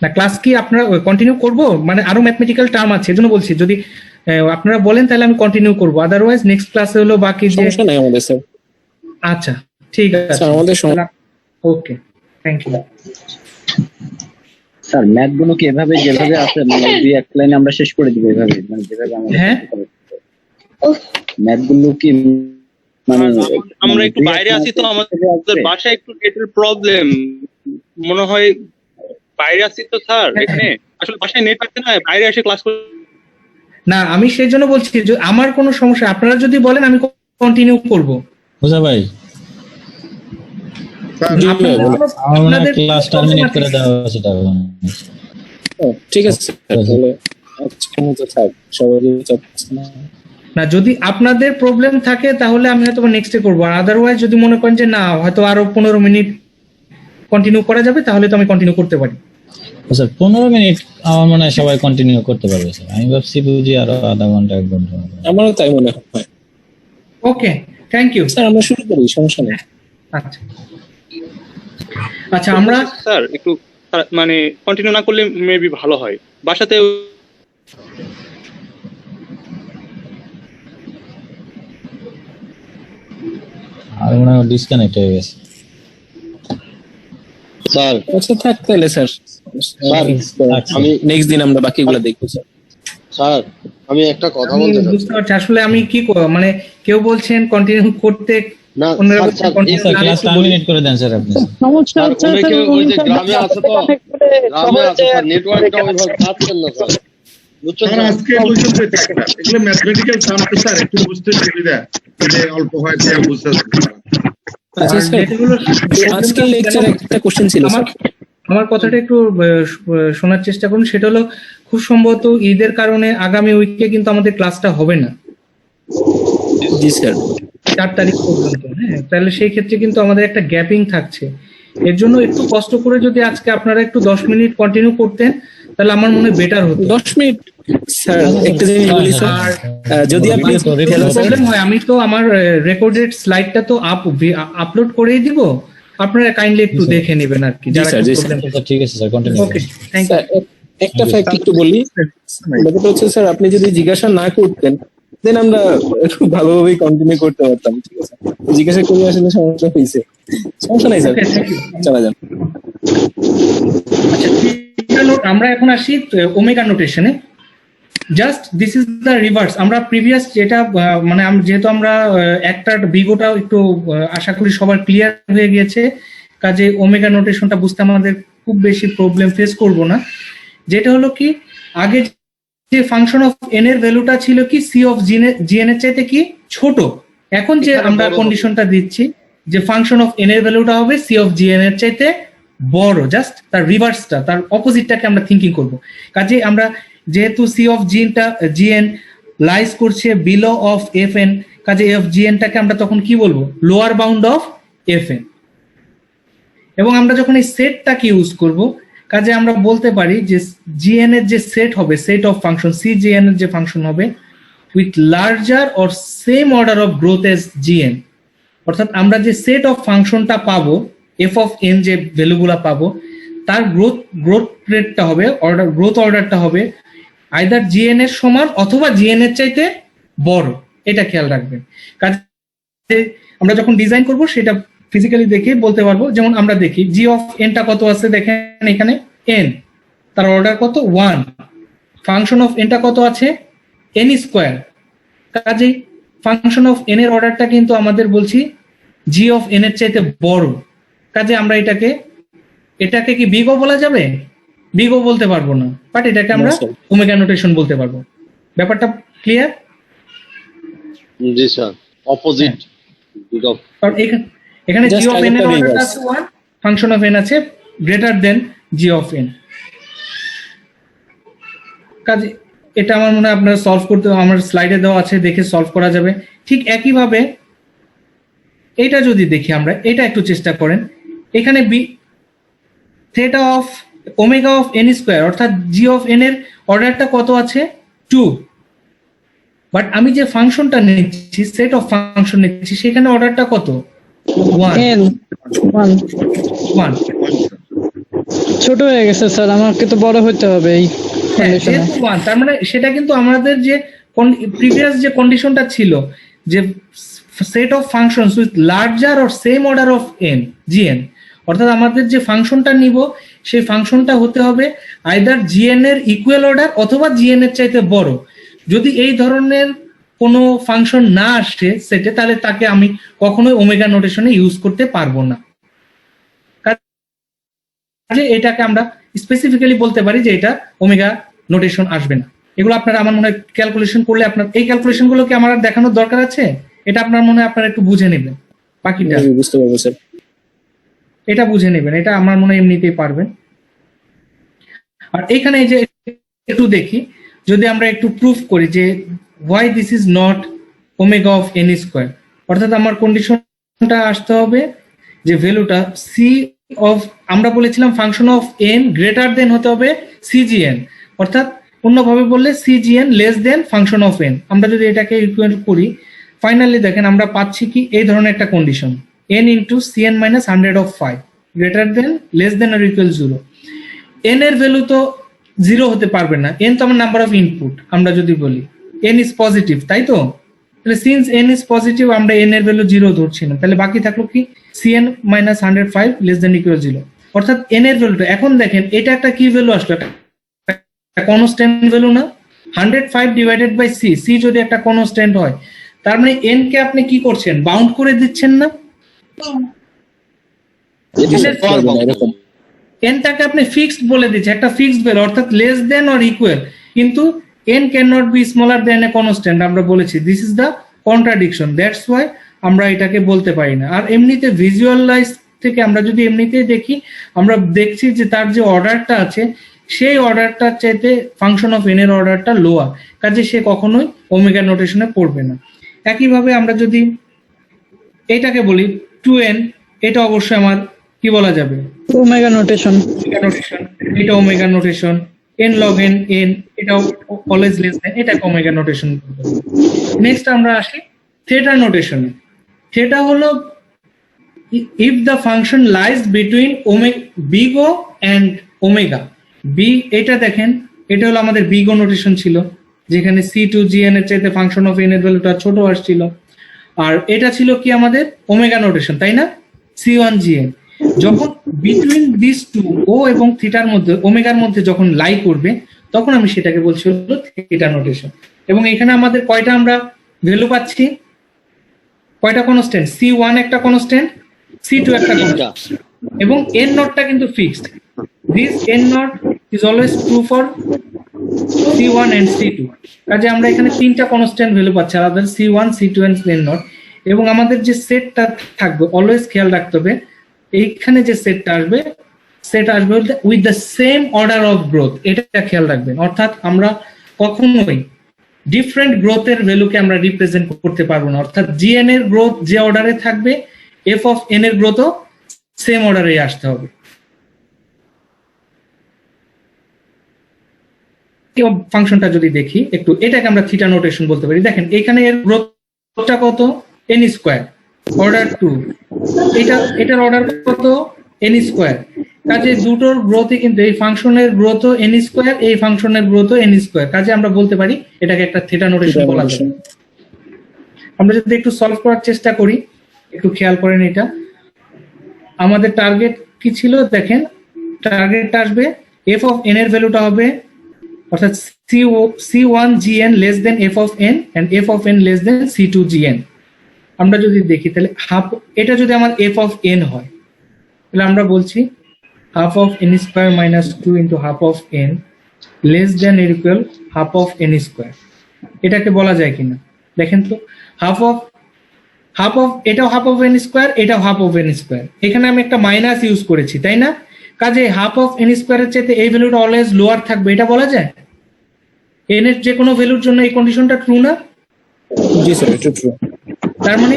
না, ক্লাস কি আপনারা কন্টিনিউ করব? মানে আরো ম্যাথমেটিক্যাল টার্ম আছে এজন্য বলছি, যদি আপনারা বলেন তাহলে আমি কন্টিনিউ করব, আদারওয়াইজ নেক্সট ক্লাসে হলো বাকি যে।
সমস্যা নাই আমাদের স্যার।
আচ্ছা ঠিক আছে
স্যার, আমাদের
ওকে, থ্যাংক ইউ।
স্যার ম্যাথ গুলো কি এভাবে যেভাবে আছে মানে দুই এক লাইনে আমরা শেষ করে দিব এভাবে, মানে যেভাবে আমরা
হ্যাঁ।
ম্যাথ গুলো কি মানে
আমরা একটু বাইরে আছি তো, আমাদের বাসায় একটু নেটের প্রবলেম মনে হয়। বাইরে আছি তো স্যার, এখানে আসলে বাসায় নেট পাচ্ছে না, বাইরে এসে ক্লাস করে।
না, আমি সেই জন্য বলছি যে আমার কোনো সমস্যা, আপনারা যদি বলেন আমি কন্টিনিউ করব।
বুঝা ভাই, আমার মনে হয় ক্লাস টার্মিনেট করে দেওয়া হয়েছে সেটা।
ঠিক আছে স্যার, তাহলে আজকের মতো থাক, সবাই চাচ্ছে না।
না, যদি আপনাদের প্রবলেম থাকে তাহলে আমি হয়তো নেক্সটে করবো, আর আদারওয়াইজ যদি মনে করেন যে না হয়তো আরো 15 মিনিট কন্টিনিউ করা যাবে তাহলে তো আমি কন্টিনিউ করতে পারি।
স্যার 15 মিনিট আমার মনে হয় সবাই কন্টিনিউ করতে পারবে স্যার। আমি ভাবছি বুঝি আরো আধা ঘন্টা 1 ঘন্টা।
আমারও তাই মনে হয়।
ওকে, থ্যাংক ইউ
স্যার, আমরা শুরু করি, সমস্যা নেই।
আচ্ছা আচ্ছা, আমরা
স্যার একটু মানে কন্টিনিউ না করলে মেবি ভালো হয়। বাসাতে
আর মনে হয় ডিসকানেক্ট হয়ে গেছে।
স্যার
আচ্ছা থাক তাহলে স্যার,
আমি
নেক্সট দিন আমরা বাকিগুলো দেখবো স্যার।
স্যার আমি একটা কথা
আমি
বলতে
বুঝতে পারছি আসলে আমি কি মানে কেউ বলছেন কন্টিনিউ করতে,
না
অন্যরা
স্যার,
বলছেন
স্যার,
continue
স্যার
না
ক্লাস
করতে।
টার্মিনেট করে দেন স্যার আপনি।
সমস্যা
আর
হচ্ছে
অনেকে
স্যার,
ওই যে
স্যার,
গ্রামে আছে তো, গ্রামে আছে স্যার, নেটওয়ার্কটা ওইভাবে পাচ্ছেন না স্যার, বুঝছেন
স্যার
স্যার?
আজকে পর্যন্ত এগুলো ম্যাথমেটিক্যাল টার্ম তো স্যার একটু বুঝতে সুবিধা, যে অল্প হয় সে বুঝতে সুবিধা।
আচ্ছা
আর
স্যার,
যেগুলো
আজকের লেকচারে একটা কোশ্চেন ছিল
আমার
স্যার।
আমার কথাটা একটু শোনার চেষ্টা করুন। সেটা হলো খুব সম্ভবত ঈদের কারণে আগামী উইকে কিন্তু আমাদের ক্লাসটা হবে না
জি স্যার,
4 তারিখ পর্যন্ত। হ্যাঁ, তাহলে সেই ক্ষেত্রে কিন্তু আমাদের একটা গ্যাপিং থাকছে। এর জন্য একটু কষ্ট করে যদি আজকে আপনারা একটু 10 মিনিট কন্টিনিউ করতেন তাহলে আমার মনে হয় বেটার হতো।
10 মিনিট স্যার, একটা জিনিস বলি স্যার, যদি আপনি
প্রবলেম হয় আমি তো আমার রেকর্ডেড স্লাইডটা তো আপলোড করেই দিব, আপনারা কাইন্ডলি একটু দেখে নেবেন আর কি। যারা
স্যার, জি
প্রবলেম।
ঠিক আছে sir, continue
okay, thank you.
Sir, একটা ফ্যাক্ট একটু বলি। ব্যাপারটা হচ্ছে স্যার, আপনি যদি জিজ্ঞাসা না করতেন দেন আমরা একটু ভালোভাবেই কন্টিনিউ করতে পারতাম। ঠিক আছে, জিজ্ঞাসা করে আসলে সমস্যা হয়েছে, সমস্যা নাই স্যার,
Okay, thank you.
চলা যান।
আচ্ছা, আমরা এখন আসি ওমেগা নোটেশনে। Just this is the reverse. আমরা প্রিভিয়াস যেটা মানে যেহেতু আমরা একটা বিগোটা একটু আশা করি সবার ক্লিয়ার হয়ে গিয়েছে, কাজে ওমেগা নোটেশনটা বুঝতে আমাদের খুব বেশি প্রবলেম ফেস করব না। যেটা হলো কি, আগে যে ফাংশন অফ এন এর ভ্যালুটা ছিল কি সি অফ জিএন এর চাইতে কি ছোট, এখন যে
এখানে
আমরা
বড় হবে।
কন্ডিশনটা দিচ্ছি যে ফাংশন অফ এন এর ভ্যালুটা হবে সি অফ জিএন এর চাইতে বড়, জাস্ট তার রিভার্সটা, তার অপোজিটটাকে আমরা থিঙ্কিং করব। কাজে আমরা যেহেতু সি অফ জিএন লাইজ করছে বিলো অফ এফ এন, কাজে এফ জিএনটাকে আমরা তখন কি বলবো, lower bound of F N. এবং আমরা যখন এই সেটটাকে ইউজ করব, কাজে আমরা বলতে পারি যে জিএন এর যে সেট হবে, set of function C GN এর যে ফাংশন হবে with larger or same order of growth as GN, অর্থাৎ আমরা যে সেট অফ ফাংশনটা পাবো এফ অফ এন, যে ভ্যালুগুলা পাবো তার গ্রোথ রেটটা হবে, গ্রোথ অর্ডারটা হবে আইদার জিএন এর সমান অথবা জিএন এর চাইতে বড়, এটা খেয়াল রাখবেন। কাজে আমরা যখন ডিজাইন করব সেটা ফিজিক্যালি দেখে বলতে পারবো। যেমন আমরা দেখি জি অফ এনটা কত আছে, দেখেন এখানে এন, তার অর্ডার কত 1, ফাংশন অফ এনটা কত আছে এন স্কোয়ার, কাজে ফাংশন অফ এন এর অর্ডারটা কিন্তু আমাদের বলছি জি অফ এন এর চাইতে বড়, কাজে আমরা এটাকে কি বিগও বলা যাবে, বিগও বলতে পারবো না, বাট এটাকে আমরা
না, স্যার।
ওমেগা নোটেশন বলতে পারবো। ব্যাপারটা ক্লিয়ার?
জি স্যার, অপোজিট।
কারণ এখানে
Just
জি অফ এন এর
আরেকটা
অর্ডারটা
reverse।
আছে 1, ফাংশন অফ এন আছে greater than G of N. কাজে এটা আমার মনে হয় আপনারা সলভ করতে, আমার স্লাইডে দেওয়া আছে, দেখে সলভ করা যাবে। ঠিক একইভাবে এটা যদি দেখি আমরা, এটা একটু চেষ্টা করেন, এখানে theta of omega of N square অর্থাৎ জি অফ এন এর অর্ডারটা কত আছে 2, বাট আমি যে ফাংশনটা নিচ্ছি, সেট অফ ফাংশন নিচ্ছি, সেখানে অর্ডারটা কত 1।
এন 1
1
ছোট হয়ে গেছে স্যার, আমাকে তো বড় হতে হবে এই কন্ডিশনে।
যেহেতু 1, তার মানে সেটা কিন্তু আমাদের যে প্রিভিয়াস যে কন্ডিশনটা ছিল যে set of functions with larger or same order of N GN, অর্থাৎ আমাদের যে ফাংশনটা নিব সেই ফাংশনটা হতে হবে আইদার জিএন এর ইকুয়াল অর্ডার অথবা জিএন এর চাইতে বড়। যদি এই ধরনের কোনো ফাংশন না আসে সেটে, তাহলে তাকে আমি কখনোই ওমেগা নোটেশনে ইউজ করতে পারবো না। কাজে এটাকে আমরা স্পেসিফিক্যালি বলতে পারি যে এটা ওমেগা নোটেশন আসবে না। এগুলো আপনারা আমার মনে হয় ক্যালকুলেশন করলে, আপনার এই ক্যালকুলেশন গুলো কি আমার আর দেখানোর দরকার আছে? এটা আপনার মনে হয় আপনারা একটু বুঝে নেবেন, বাকিটা
আমি বুঝতে পারবো স্যার।
এটা বুঝে নেবেন, এটা আমার মনে হয় এমনিতেই পারবেন। আর এখানে এই যে একটু দেখি, যদি আমরা একটু প্রুফ করি যে why this is not omega of n square, অর্থাৎ আমার কন্ডিশনটা আসতে হবে যে ভ্যালুটা সি অফ, আমরা বলেছিলাম function of n greater than হতে হবে সিজিএন, অর্থাৎ অন্যভাবে বললে c g n less than function of n. আমরা যদি এটাকে ইকুয়াল করি, ফাইনালি দেখেন আমরা পাচ্ছি কি এই ধরনের একটা condition n into c n minus 100/5 greater than less than or equal 0। n এর ভ্যালু তো 0 হতে পারবে না, n তো আমার নাম্বার অফ ইনপুট। আমরা যদি বলি n ইজ পজিটিভ, তাই তো, তাহলে সিন্স n ইজ পজিটিভ আমরা n এর ভ্যালু 0 ধরছি না, তাহলে বাকি থাকলো কি cn minus 105 less than equal 0, অর্থাৎ n এর ভ্যালুটা। এখন দেখেন এটা একটা কি ভ্যালু আসলো, একটা কনস্ট্যান্ট ভ্যালু না, 105 ডিভাইডেড বাই c, c যদি একটা কনস্ট্যান্ট হয় তার মানে n কে আপনি কি করছেন, বাউন্ড করে দিচ্ছেন না।
এরকম
এনটাকে আপনি ফিক্সড বলে দিচ্ছেন, একটা ফিক্সড ভ্যালু, অর্থাৎ লেস দেন অর ইকুয়াল, কিন্তু n can not be smaller than a constant. আমরা বলেছি this is the contradiction, that's why আমরা এটাকে বলতে পারি না। আর এমনিতে ভিজুয়ালাইজ থেকে আমরা যদি এমনিতেই দেখি, আমরা দেখছি যে তার যে অর্ডারটা আছে সেই অর্ডারটার চাইতে ফাংশন অফ এন এর অর্ডারটা লোয়ার, কাজে সে কখনোই ওমেগা নোটেশনে পড়বে না। একইভাবে আমরা যদি এটাকে বলি 2n, এটা অবশ্যই আমার কি বলা যাবে,
ওমেগা নোটেশন।
এটা omega notation, n log n n, এটাও অলওয়েজ লেস দেন, এটা ওমেগা নোটেশন। নেক্সট আমরা আসি থিটা নোটেশনে। থিটা হলো if the function lies between big O and omega b, এটা দেখেন এটা হলো আমাদের big O নোটেশন ছিল, যেখানে c2gn এর চাইতে ফাংশন অফ n এর ভ্যালুটা ছোট আসছিল, আর এটা ছিল কি আমাদের ওমেগা নোটেশন, তাই না, c1gn। যখন বিটুইন দিস টু ও এবং থিটার মধ্যে, ওমেগার মধ্যে যখন লাই করবে, তখন আমি সেটাকে বলছি হলো থিটা নোটেশন। এবং এখানে আমাদের কয়টা আমরা ভ্যালু পাচ্ছি, কয়টা কনস্ট্যান্ট, c1 একটা কনস্ট্যান্ট, c2 একটা কনস্ট্যান্ট, এবং n নটটা কিন্তু fixed. This n not is always true for C1 and C2। কাজে আমরা এখানে তিনটা কনস্ট্যান্ট ভ্যালু পাচ্ছি আলাদা, C1, C2 and N not. এবং আমাদের যে সেটটা থাকবে অলওয়েজ খেয়াল রাখতে হবে এইখানে যে সেট আসবে with the same order of growth, এটা খেয়াল রাখবেন। অর্থাৎ আমরা কখনোই ডিফারেন্ট গ্রোথের ভ্যালুকে আমরা রিপ্রেজেন্ট করতে পারবো না। অর্থাৎ জিএন এর গ্রোথ যে অর্ডারে থাকবে এফ অফ এন এর গ্রোথও সেম অর্ডারে আসতে হবে। ফাংশনটা যদি দেখি একটু, এটাকে আমরা থিটা নোটেশন বলতে পারি। দেখেন এখানে এর গ্রোথটা কত, এন স্কোয়ার, অর্ডার 2, এটার অর্ডার কত, এন স্কোয়ার। কাজে দুটোর গ্রোথই কিন্তু এই ফাংশনের গ্রোথও এন স্কোয়ার, এই ফাংশনের গ্রোথও এন স্কোয়ার। কাজে আমরা বলতে পারি এটাকে একটা থিটা নোটেশন বলা যায়। আমরা যদি একটু সলভ করার চেষ্টা করি, একটু খেয়াল করেন এটা আমাদের টার্গেট কি ছিল। দেখেন টার্গেটটা আসবে এফ অফ এন এর ভ্যালুটা হবে অর্থাৎ C1 GN less than F of N and F of N less than C2 GN। আমরা যদি দেখি তাহলে হাফ, এটা যদি আমার এফ অফ এন হয় তাহলে আমরা বলছি half of n square minus 2 into half of n less than or equal half of n square। এটাকে বলা যায় কিনা দেখেন তো, half of এটাও half of n square, এটাও half of n square। এখানে আমি একটা মাইনাস ইউজ করেছি তাই না, কাজে half of n square এর চাইতে এই ভ্যালুটা অলওয়েজ লোয়ার থাকবে, এটা বলা যায়। n এর যে কোনো ভ্যালুর জন্য এই কন্ডিশনটা ট্রু না?
জি স্যার, এটা ট্রু।
তার মানে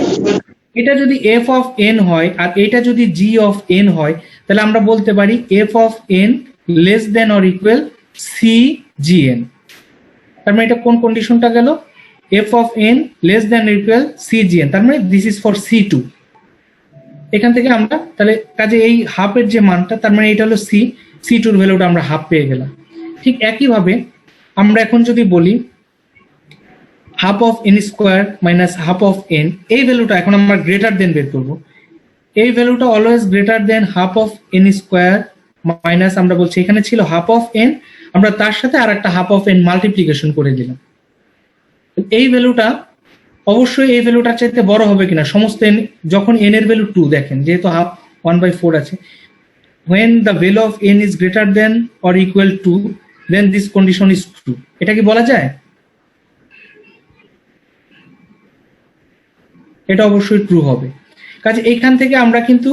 এটা যদি এফ অফ এন হয় আর এটা যদি জি অফ এন হয় তাহলে আমরা বলতে পারি F of N less than or equal C G N. তার মানে এটা কোন কন্ডিশনটা গেল, F of N less than or equal C G N. তার মানে দিস ইজ ফর C2। এখান থেকে আমরা তাহলে কাজে এই হাফের যে মানটা, তার মানে এটা হলো C2 এর ভ্যালুটা আমরা হাফ পেয়ে গেলাম। ঠিক একইভাবে আমরা এখন যদি বলি half of N square minus half of N, এই ভ্যালুটা এখন আমরা গ্রেটার দেন বের করবো। এই ভ্যালুটা always greater than half of N square minus, আমরা বলছি এখানে ছিল হাফ অফ এন, আমরা তার সাথে আর একটা হাফ অফ এন মাল্টিপ্লিকেশন করে দিলাম। এই ভ্যালুটা অবশ্যই এই ভ্যালুটার চাইতে বড় হবে কিনা সমস্ত এন, যখন এন এর ভ্যালু 2, দেখেন যেহেতু হাফ 1/4 আছে, when the value of n is greater than or equal to then this condition is true। এটা কি বলা যায়? এটা অবশ্যই ট্রু হবে। কাজে এইখান থেকে আমরা কিন্তু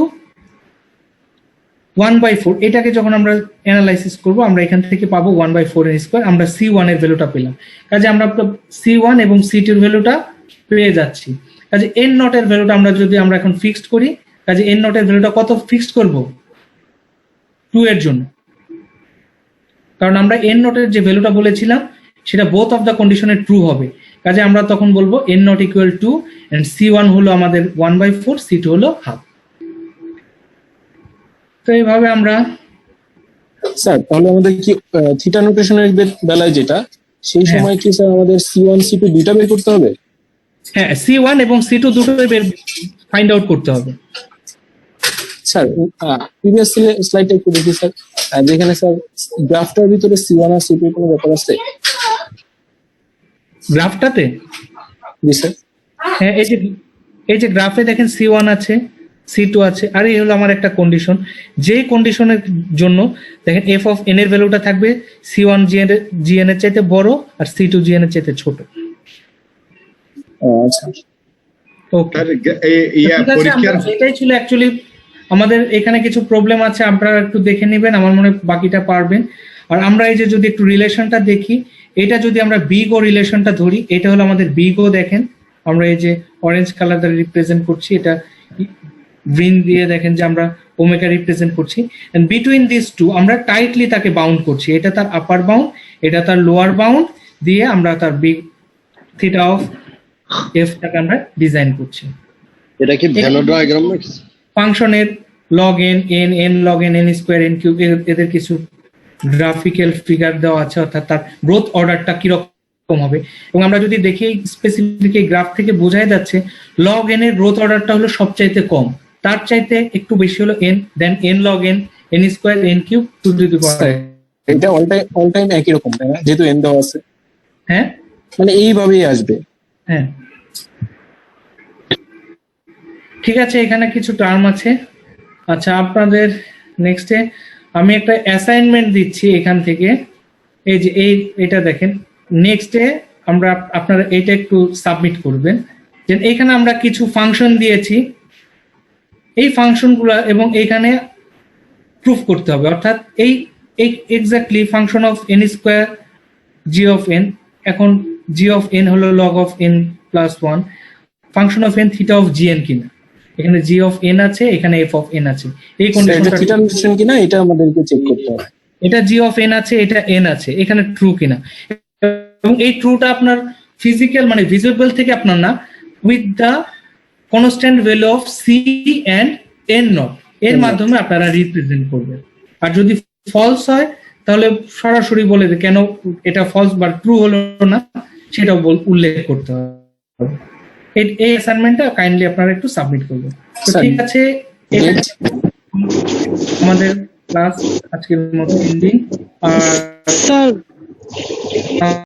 1/4 এটাকে যখন আমরা অ্যানালাইসিস করব আমরা এখান থেকে পাবো 1/4 এন স্কোয়ার। আমরা C1 এর ভ্যালুটা পেলাম, কাজে আমরা C1 এবং C2 এর ভ্যালুটা পেয়ে যাচ্ছি। কাজে n নট এর ভ্যালুটা আমরা যদি আমরা এখন ফিক্সড করি, কাজে n নট এর ভ্যালুটা কত ফিক্সড করব, 2 এর জন্য। কারণ আমরা n নট এর যে ভ্যালুটা বলেছিলাম সেটা বোথ অফ দ্য কন্ডিশনে ট্রু হবে। কাজে আমরা তখন বলবো n naught equal two and C1 হলো আমাদের 1/4, C2 হলো হাফ। তো এইভাবে আমরা
স্যার তাহলে আমাদের কি থিটা নোটেশনের বেলায় যেটা সেই সময় কি স্যার আমাদের C1 C2 দুইটা বের করতে হবে?
হ্যাঁ, C1 এবং C2 দুটোই ফাইন্ড আউট করতে হবে।
স্যার প্রিভিয়াস স্লাইডটা একটু দেখি স্যার, যেখানে স্যার গ্রাফটার ভিতরে C1 আর C2 কোনো ব্যাপার আছে
গ্রাফটাতে?
জি স্যার।
হ্যাঁ, এই যে গ্রাফে দেখেন C1 আছে, C2 আছে, আর এই হলো আমার একটা কন্ডিশন। যে কন্ডিশনের জন্য দেখেন এফ অফ এন এর ভ্যালুটা থাকবে C1 GN এর চাইতে বড় আর C2 GN এর চাইতে ছোট।
আচ্ছা
ওকে,
পরীক্ষার
এটাই ছিল অ্যাকচুয়ালি। আমাদের এখানে কিছু প্রবলেম আছে, আপনারা একটু দেখে নেবেন, আমার মনে হয় বাকিটা পারবেন। আর আমরা এই যে যদি একটু রিলেশনটা দেখি, এটা যদি আমরা বিগ ও রিলেশনটা ধরি, এটা হলো আমাদের বিগ ও। দেখেন আমরা এই যে অরেঞ্জ কালার দ্বারা রিপ্রেজেন্ট করছি, এটা গ্রিন দিয়ে দেখেন যে আমরা ওমেগা রিপ্রেজেন্ট করছি। এন্ড বিটুইন দিস টু আমরা টাইটলি তাকে বাউন্ড করছি, এটা তার আপার বাউন্ড, এটা তার লোয়ার বাউন্ড দিয়ে আমরা তার বিগ থিটা অফ এফটাকে আমরা ডিজাইন করছি।
এটা কি ভ্যালু ডায়াগ্রাম নাকি?
ফাংশনের log n, n log n, n square, n cube এদের কিছু গ্রাফিক্যাল ফিগার দেওয়া আছে, অর্থাৎ তার গ্রোথ অর্ডারটা কিরকম হবে। এবং আমরা যদি দেখি স্পেসিফিক এই গ্রাফ থেকে বোঝাই যাচ্ছে log n এর গ্রোথ অর্ডারটা হলো সবচাইতে কম, তার চাইতে একটু বেশি হলো n, then n log n, n square, n cube to the power.
এটা অল টাইম একই রকম তাই না, যেহেতু n দেওয়া আছে?
হ্যাঁ,
মানে এইভাবেই আসবে।
হ্যাঁ ঠিক আছে, এখানে কিছু টার্ম আছে। আচ্ছা, আপনাদের নেক্সটে আমি একটা অ্যাসাইনমেন্ট দিচ্ছি এখান থেকে। এই যে এটা দেখেন, নেক্সটে আমরা আপনারা এটা একটু সাবমিট করবেন। যে এখানে আমরা কিছু ফাংশন দিয়েছি, এই ফাংশনগুলো এবং এখানে প্রুফ করতে হবে, অর্থাৎ এই exactly function of N square G of N, এখন জি অফ এন হলো log of N plus 1, function of N theta of g N কিনা, এখানে জি অফ এন আছে, এখানে এফ অফ এন আছে, এই কন্ডিশনটা
থিটা নোটেশন কিনা এটা আমাদেরকে চেক করতে হবে।
এটা জি অফ এন আছে, এটা এন আছে, এখানে ট্রু কিনা, এবং এই ট্রুটা আপনার ফিজিক্যাল মানে ভিজিবল থেকে আপনার না, with the constant value of C and N naught এর মাধ্যমে আপনারা রিপ্রেজেন্ট করবেন। আর যদি ফলস হয় তাহলে সরাসরি বলে যে কেন এটা ফলস বা ট্রু হলো না সেটাও উল্লেখ করতে হবে। এই অ্যাসাইনমেন্টটা কাইন্ডলি আপনারা একটু সাবমিট করবেন। তো ঠিক আছে, আমাদের ক্লাস আজকের মতো এন্ডিং। আর
স্যার